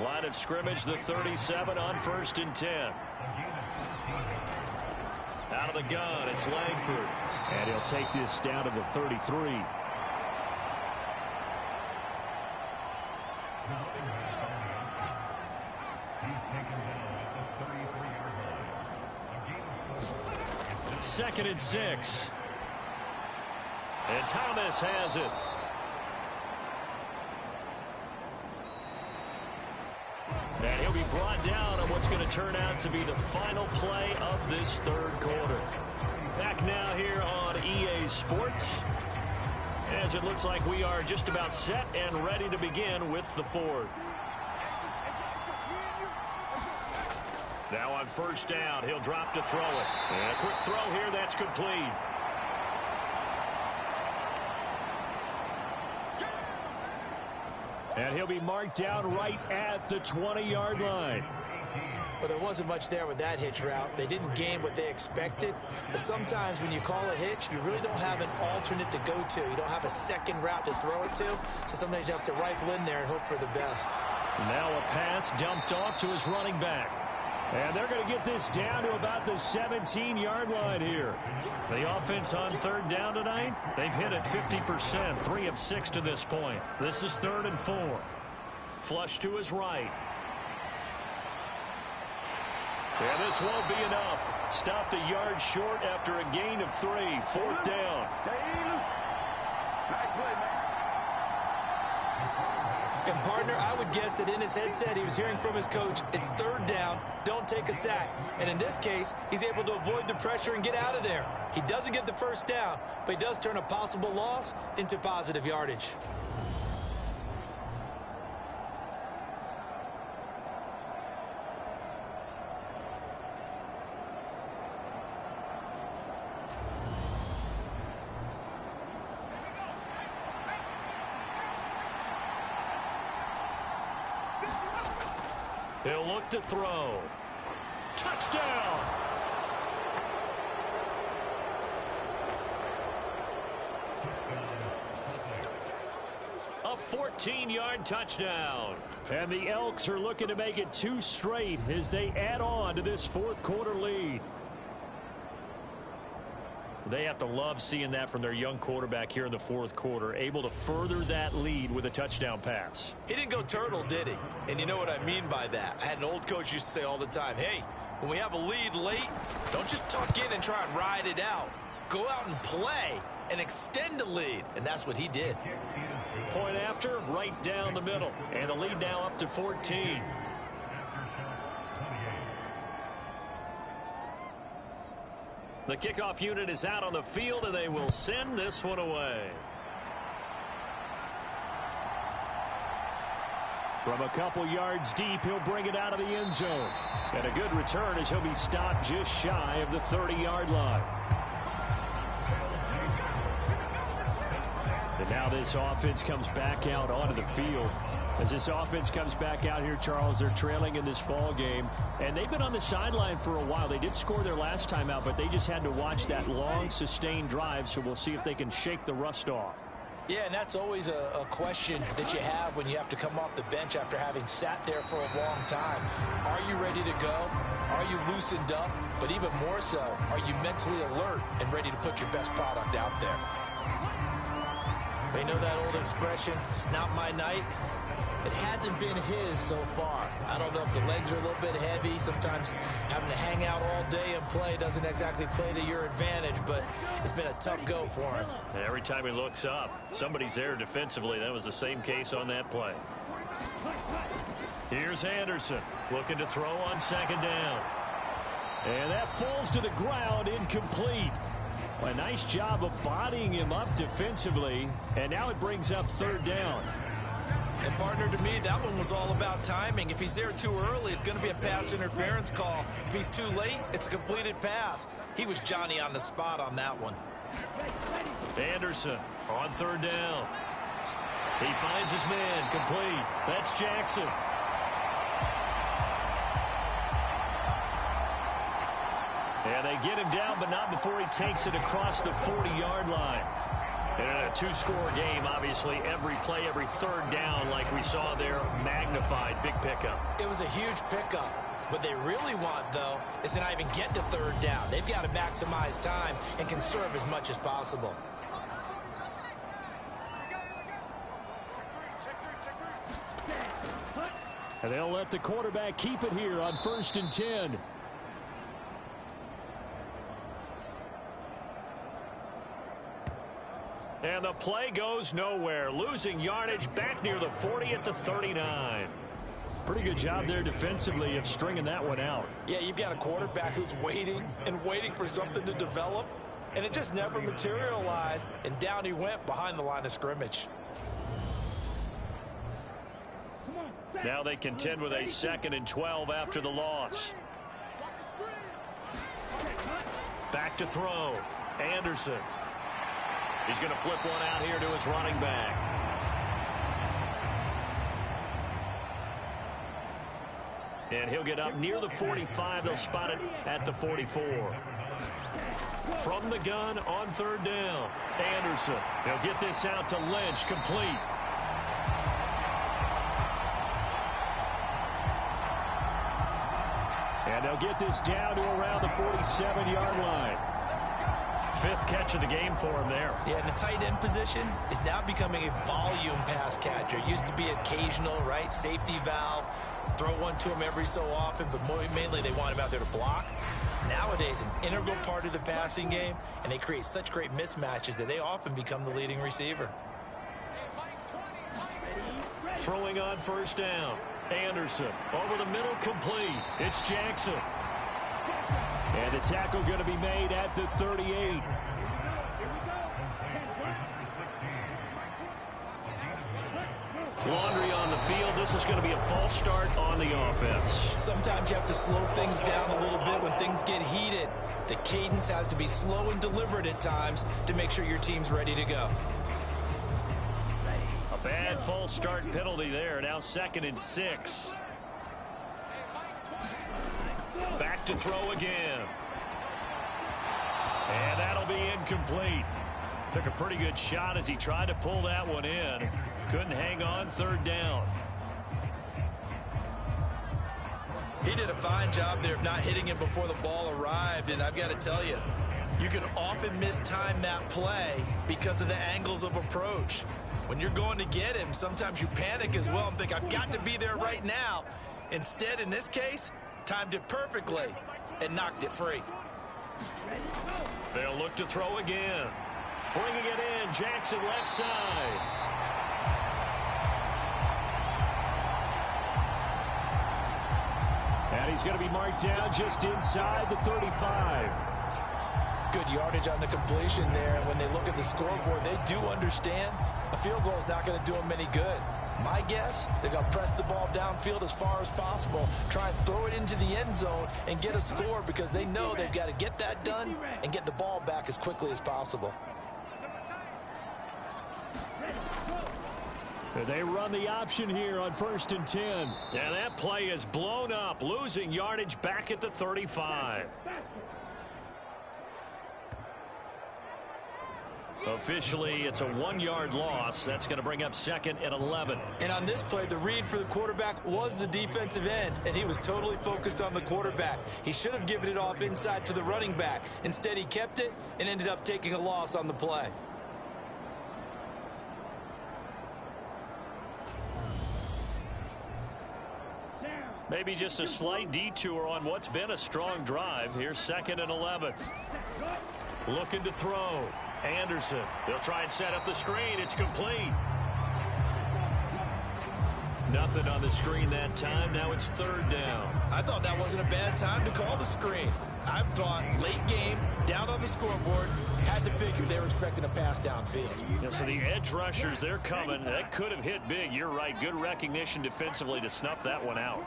Line of scrimmage, the 37 on 1st and 10. Out of the gun, it's Langford. And he'll take this down to the 33. Second and 6. And Thomas has it. And he'll be brought down on what's going to turn out to be the final play of this 3rd quarter. Back now here on EA Sports, as it looks like we are just about set and ready to begin with the 4th. Now on 1st down, he'll drop to throw it. And a quick throw here, that's complete. And he'll be marked down right at the 20-yard line. But there wasn't much there with that hitch route. They didn't gain what they expected. But sometimes when you call a hitch, you really don't have an alternate to go to. You don't have a second route to throw it to. So sometimes you have to rifle in there and hope for the best. Now a pass dumped off to his running back. And they're going to get this down to about the 17-yard line here. The offense on 3rd down tonight, they've hit it 50%, 3 of 6 to this point. This is 3rd and 4. Flush to his right. And this won't be enough. Stopped a yard short after a gain of 3. 4th down. Stay loose. Nice play, man. And, partner, I would guess that in his headset he was hearing from his coach, it's 3rd down, don't take a sack. And in this case, he's able to avoid the pressure and get out of there. He doesn't get the 1st down, but he does turn a possible loss into positive yardage. He'll look to throw. Touchdown! A 14-yard touchdown. And the Elks are looking to make it 2 straight as they add on to this 4th quarter lead. They have to love seeing that from their young quarterback here in the 4th quarter, able to further that lead with a touchdown pass. He didn't go turtle, did he? And you know what I mean by that. I had an old coach used to say all the time, hey, when we have a lead late, don't just tuck in and try and ride it out. Go out and play and extend the lead. And that's what he did. Point after, right down the middle. And the lead now up to 14. The kickoff unit is out on the field, and they will send this one away. From a couple yards deep, he'll bring it out of the end zone. And a good return as he'll be stopped just shy of the 30-yard line. And now this offense comes back out onto the field. As this offense comes back out here, Charles, they're trailing in this ball game. And they've been on the sideline for a while. They did score their last time out, but they just had to watch that long, sustained drive. So we'll see if they can shake the rust off. Yeah, and that's always a question that you have when you have to come off the bench after having sat there for a long time. Are you ready to go? Are you loosened up? But even more so, are you mentally alert and ready to put your best product out there? You know that old expression, it's not my night? It hasn't been his so far. I don't know if the legs are a little bit heavy. Sometimes having to hang out all day and play doesn't exactly play to your advantage, but it's been a tough go for him. And every time he looks up, somebody's there defensively. That was the same case on that play. Here's Anderson looking to throw on 2nd down. And that falls to the ground, incomplete. A nice job of bodying him up defensively, and now it brings up 3rd down. And, partner, to me, that one was all about timing. If he's there too early, it's going to be a pass interference call. If he's too late, it's a completed pass. He was Johnny on the spot on that one. Anderson on 3rd down. He finds his man, complete. That's Jackson. And they get him down, but not before he takes it across the 40-yard line. And in a 2-score game, obviously, every play, every 3rd down, like we saw there, magnified. Big pickup. It was a huge pickup. What they really want, though, is to not even get to 3rd down. They've got to maximize time and conserve as much as possible. And they'll let the quarterback keep it here on 1st and 10. And the play goes nowhere. Losing yardage back near the 40 at the 39. Pretty good job there defensively of stringing that one out. Yeah, you've got a quarterback who's waiting and waiting for something to develop, and it just never materialized, and down he went behind the line of scrimmage. Now they contend with a 2nd and 12 after the loss. Back to throw. Anderson. He's going to flip one out here to his running back. And he'll get up near the 45. They'll spot it at the 44. From the gun on 3rd down. Anderson. They'll get this out to Lynch. Complete. And they'll get this down to around the 47-yard line. 5th catch of the game for him there. Yeah, and the tight end position is now becoming a volume pass catcher. It used to be occasional, right? Safety valve. throw one to him every so often, but mainly they want him out there to block. Nowadays, an integral part of the passing game, and they create such great mismatches that they often become the leading receiver. Throwing on first down. Anderson over the middle, complete. It's Jackson. And a tackle going to be made at the 38. Laundry on the field. This is going to be a false start on the offense. Sometimes you have to slow things down a little bit when things get heated. The cadence has to be slow and deliberate at times to make sure your team's ready to go. A bad false start penalty there. Now 2nd and 6. Back to throw again. And that'll be incomplete. Took a pretty good shot as he tried to pull that one in. Couldn't hang on, 3rd down. He did a fine job there of not hitting him before the ball arrived, and I've got to tell you, you can often mistime that play because of the angles of approach. When you're going to get him, sometimes you panic as well and think, I've got to be there right now. Instead, in this case, timed it perfectly and knocked it free. They'll look to throw again. Bringing it in, Jackson left side. And he's going to be marked down just inside the 35. Good yardage on the completion there. And when they look at the scoreboard, they do understand a field goal is not going to do them any good. My guess, they're going to press the ball downfield as far as possible, try and throw it into the end zone and get a score because they know they've got to get that done and get the ball back as quickly as possible. They run the option here on 1st and 10. And that play is blown up, losing yardage back at the 35. Officially, it's a 1-yard loss. That's going to bring up 2nd and 11. And on this play, the read for the quarterback was the defensive end, and he was totally focused on the quarterback. He should have given it off inside to the running back. Instead, he kept it and ended up taking a loss on the play. Maybe just a slight detour on what's been a strong drive. Here's 2nd and 11. Looking to throw. Anderson. They'll try and set up the screen. It's complete. Nothing on the screen that time. Now it's 3rd down. I thought that wasn't a bad time to call the screen. I thought late game, down on the scoreboard, had to figure they were expecting a pass downfield. Yeah, so the edge rushers, they're coming. That could have hit big. You're right. Good recognition defensively to snuff that one out.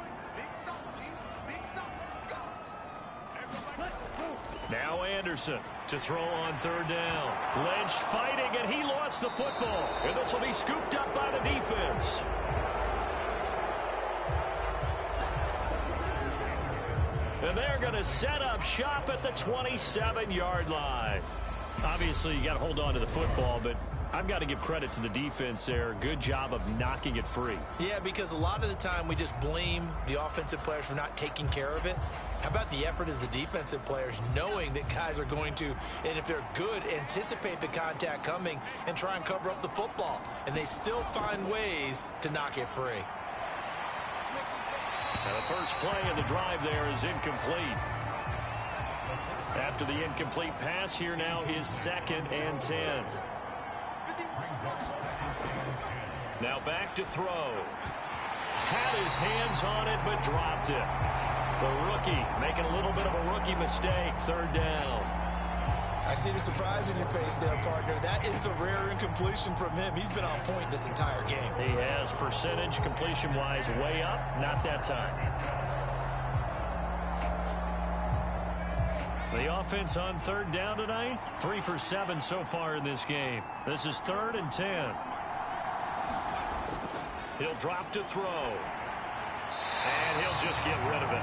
Now Anderson to throw on 3rd down. Lynch fighting, and he lost the football. And this will be scooped up by the defense. And they're going to set up shop at the 27-yard line. Obviously, you got to hold on to the football, but I've got to give credit to the defense there. Good job of knocking it free. Yeah, because a lot of the time we just blame the offensive players for not taking care of it. How about the effort of the defensive players knowing that guys are going to, and if they're good, anticipate the contact coming and try and cover up the football. And they still find ways to knock it free. Now the first play of the drive there is incomplete. After the incomplete pass, here now is 2nd and 10. Now back to throw. Had his hands on it, but dropped it. The rookie making a little bit of a rookie mistake. 3rd down. I see the surprise in your face there, partner. That is a rare incompletion from him. He's been on point this entire game. He has percentage completion-wise way up. Not that time. The offense on 3rd down tonight, 3 for 7 so far in this game. This is 3rd and 10. He'll drop to throw. And he'll just get rid of it.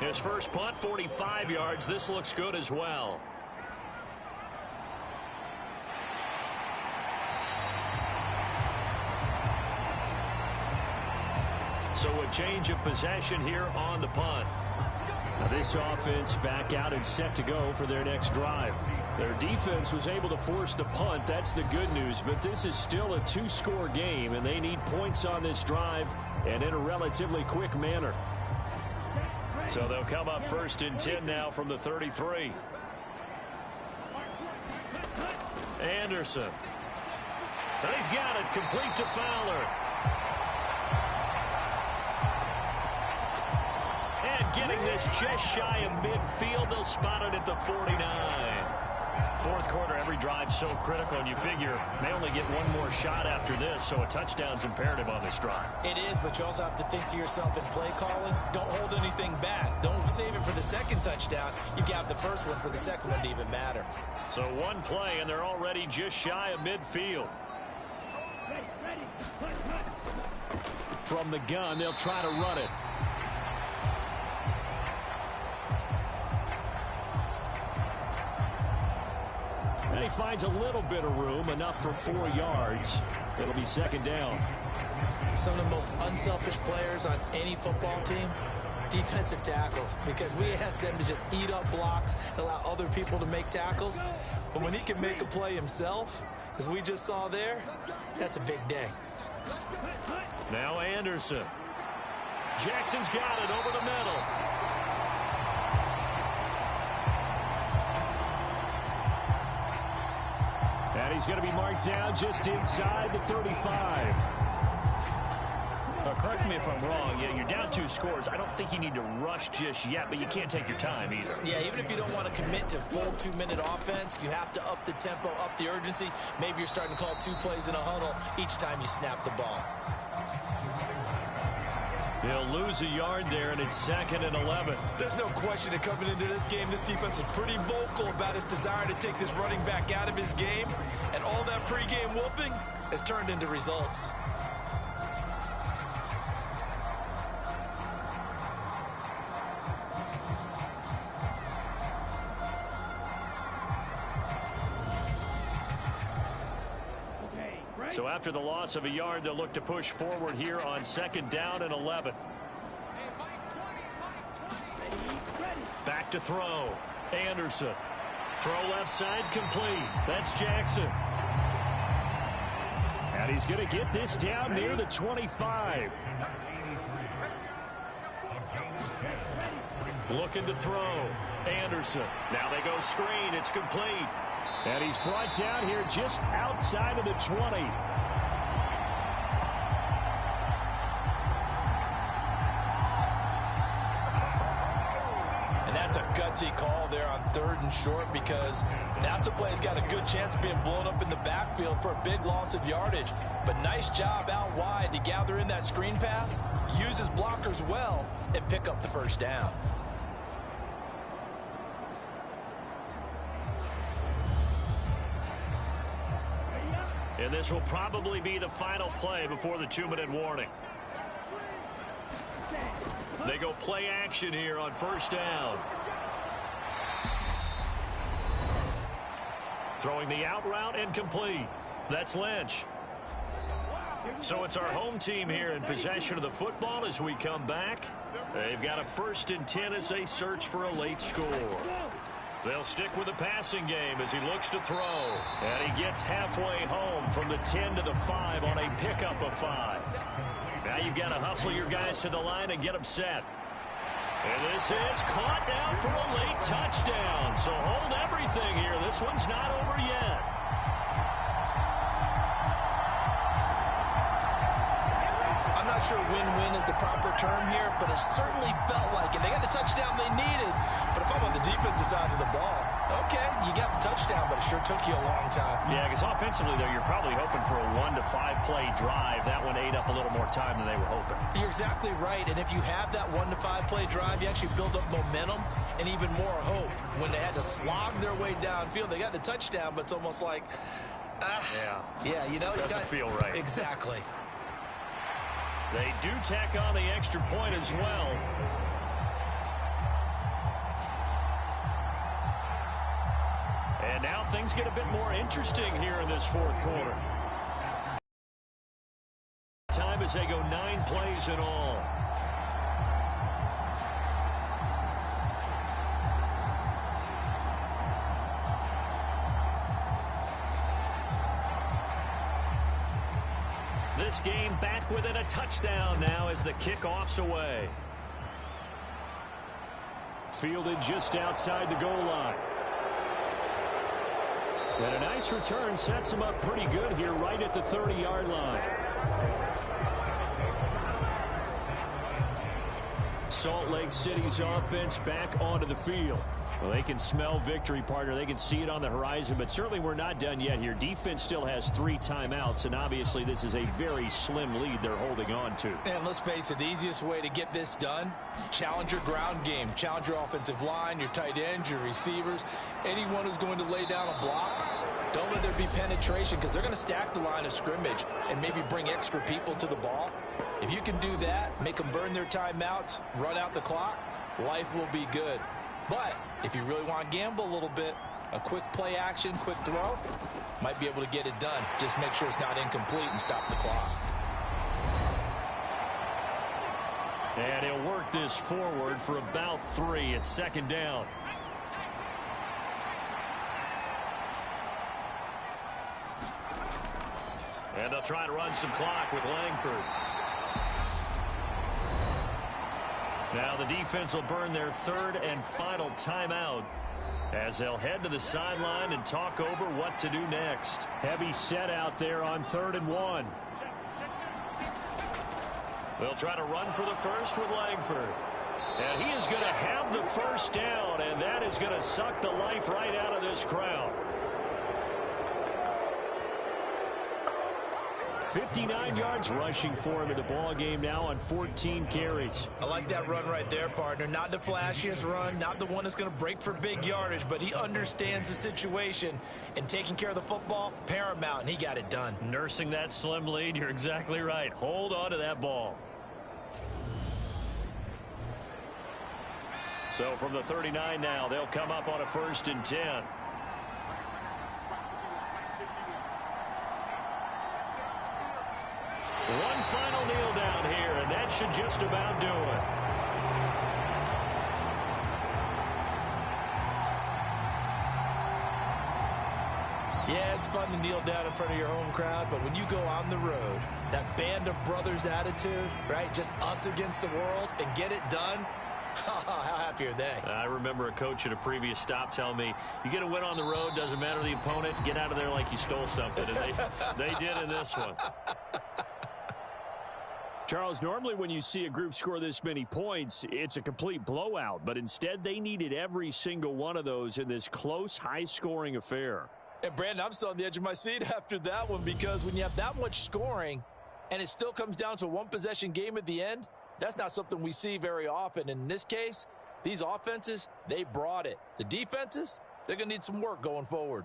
His first punt, 45 yards. This looks good as well. So a change of possession here on the punt. Now this offense back out and set to go for their next drive. Their defense was able to force the punt. That's the good news. But this is still a two-score game, and they need points on this drive and in a relatively quick manner. So they'll come up 1st and 10 now from the 33. Anderson. And he's got it complete to Fowler. And getting this just shy of midfield, they'll spot it at the 49. Fourth quarter, every drive's so critical, and you figure they only get one more shot after this, so a touchdown's imperative on this drive. It is, but you also have to think to yourself in play calling, don't hold anything back. Don't save it for the second touchdown. You got the first one for the second one to even matter. So one play, and they're already just shy of midfield. From the gun, they'll try to run it. And he finds a little bit of room, enough for 4 yards. It'll be 2nd down. Some of the most unselfish players on any football team, defensive tackles, because we ask them to just eat up blocks and allow other people to make tackles. But when he can make a play himself, as we just saw there, that's a big day. Now Anderson. Jackson's got it over the middle. And he's going to be marked down just inside the 35. Correct me if I'm wrong. Yeah, you're down 2 scores. I don't think you need to rush just yet, but you can't take your time either. Yeah, even if you don't want to commit to full 2-minute offense, you have to up the tempo, up the urgency. Maybe you're starting to call 2 plays in a huddle each time you snap the ball. They'll lose a yard there, and it's 2nd and 11. There's no question that coming into this game, this defense was pretty vocal about its desire to take this running back out of his game, and all that pregame wolfing has turned into results. So after the loss of a yard, they'll look to push forward here on 2nd down and 11. Back to throw. Anderson. Throw left side complete. That's Jackson. And he's going to get this down near the 25. Looking to throw. Anderson. Now they go screen. It's complete. And he's brought down here just outside of the 20. And that's a gutsy call there on 3rd and short, because that's a play that's got a good chance of being blown up in the backfield for a big loss of yardage. But nice job out wide to gather in that screen pass, use his blockers well, and pick up the 1st down. And this will probably be the final play before the 2-minute warning. They go play action here on 1st down. Throwing the out route and complete. That's Lynch. So it's our home team here in possession of the football as we come back. They've got a 1st and 10 as they search for a late score. They'll stick with the passing game as he looks to throw. And he gets halfway home from the 10 to the 5 on a pickup of 5. Now you've got to hustle your guys to the line and get them set. And this is caught now for a late touchdown. So hold everything here. This one's not over yet. I'm not sure win-win is the proper term here, but it certainly felt like it. They got the touchdown they needed. But if I'm on the defensive side of the ball, okay, you got the touchdown, but it sure took you a long time. Yeah, because offensively, though, you're probably hoping for a 1 to 5 play drive. That one ate up a little more time than they were hoping. You're exactly right, and if you have that 1 to 5 play drive, you actually build up momentum and even more hope. When they had to slog their way downfield, they got the touchdown, but it's almost like, yeah, you know, doesn't feel right. Exactly. They do tack on the extra point as well. And now things get a bit more interesting here in this 4th quarter. Time as they go 9 plays in all. this game back within a touchdown now as the kickoff's away. Fielded just outside the goal line. And a nice return sets him up pretty good here right at the 30-yard line. Salt Lake City's offense back onto the field. Well, they can smell victory, partner. They can see it on the horizon, but certainly we're not done yet here. Defense still has 3 timeouts, and obviously this is a very slim lead they're holding on to. And let's face it, the easiest way to get this done, challenge your ground game. Challenge your offensive line, your tight ends, your receivers, anyone who's going to lay down a block. Don't let there be penetration because they're going to stack the line of scrimmage and maybe bring extra people to the ball. If you can do that, make them burn their timeouts, run out the clock, life will be good. But if you really want to gamble a little bit, a quick play action, quick throw, might be able to get it done. Just make sure it's not incomplete and stop the clock. And he'll work this forward for about 3 at second down. And they'll try to run some clock with Langford. Now the defense will burn their 3rd and final timeout as they'll head to the sideline and talk over what to do next. Heavy set out there on 3rd and 1. They'll try to run for the first with Langford. And he is going to have the first down, and that is going to suck the life right out of this crowd. 59 yards rushing for him in the ball game now on 14 carries. I like that run right there, partner. Not the flashiest run, not the one that's going to break for big yardage, but he understands the situation, and taking care of the football, paramount, and he got it done. Nursing that slim lead, you're exactly right. Hold on to that ball. So from the 39 now, they'll come up on a 1st and 10. One final kneel down here, and that should just about do it. Yeah, it's fun to kneel down in front of your home crowd, but when you go on the road, that band of brothers attitude, right, just us against the world, and get it done, how happy are they? I remember a coach at a previous stop telling me, you get a win on the road, doesn't matter the opponent, get out of there like you stole something, and they did in this one. Charles, normally when you see a group score this many points, it's a complete blowout. But instead, they needed every single one of those in this close, high-scoring affair. And, Brandon, I'm still on the edge of my seat after that one because when you have that much scoring and it still comes down to a one-possession game at the end, that's not something we see very often. And in this case, these offenses, they brought it. The defenses, they're going to need some work going forward.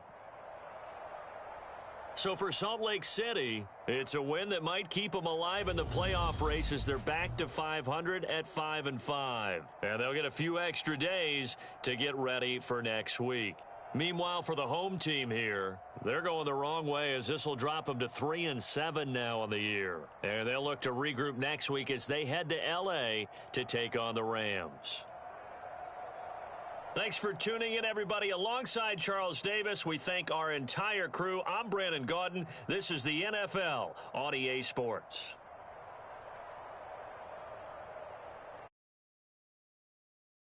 So for Salt Lake City, it's a win that might keep them alive in the playoff race as they're back to 500 at 5-5. And they'll get a few extra days to get ready for next week. Meanwhile, for the home team here, they're going the wrong way as this will drop them to 3-7 now on the year. And they'll look to regroup next week as they head to L.A. to take on the Rams. Thanks for tuning in, everybody. Alongside Charles Davis, we thank our entire crew. I'm Brandon Gaudin. This is the NFL on EA Sports.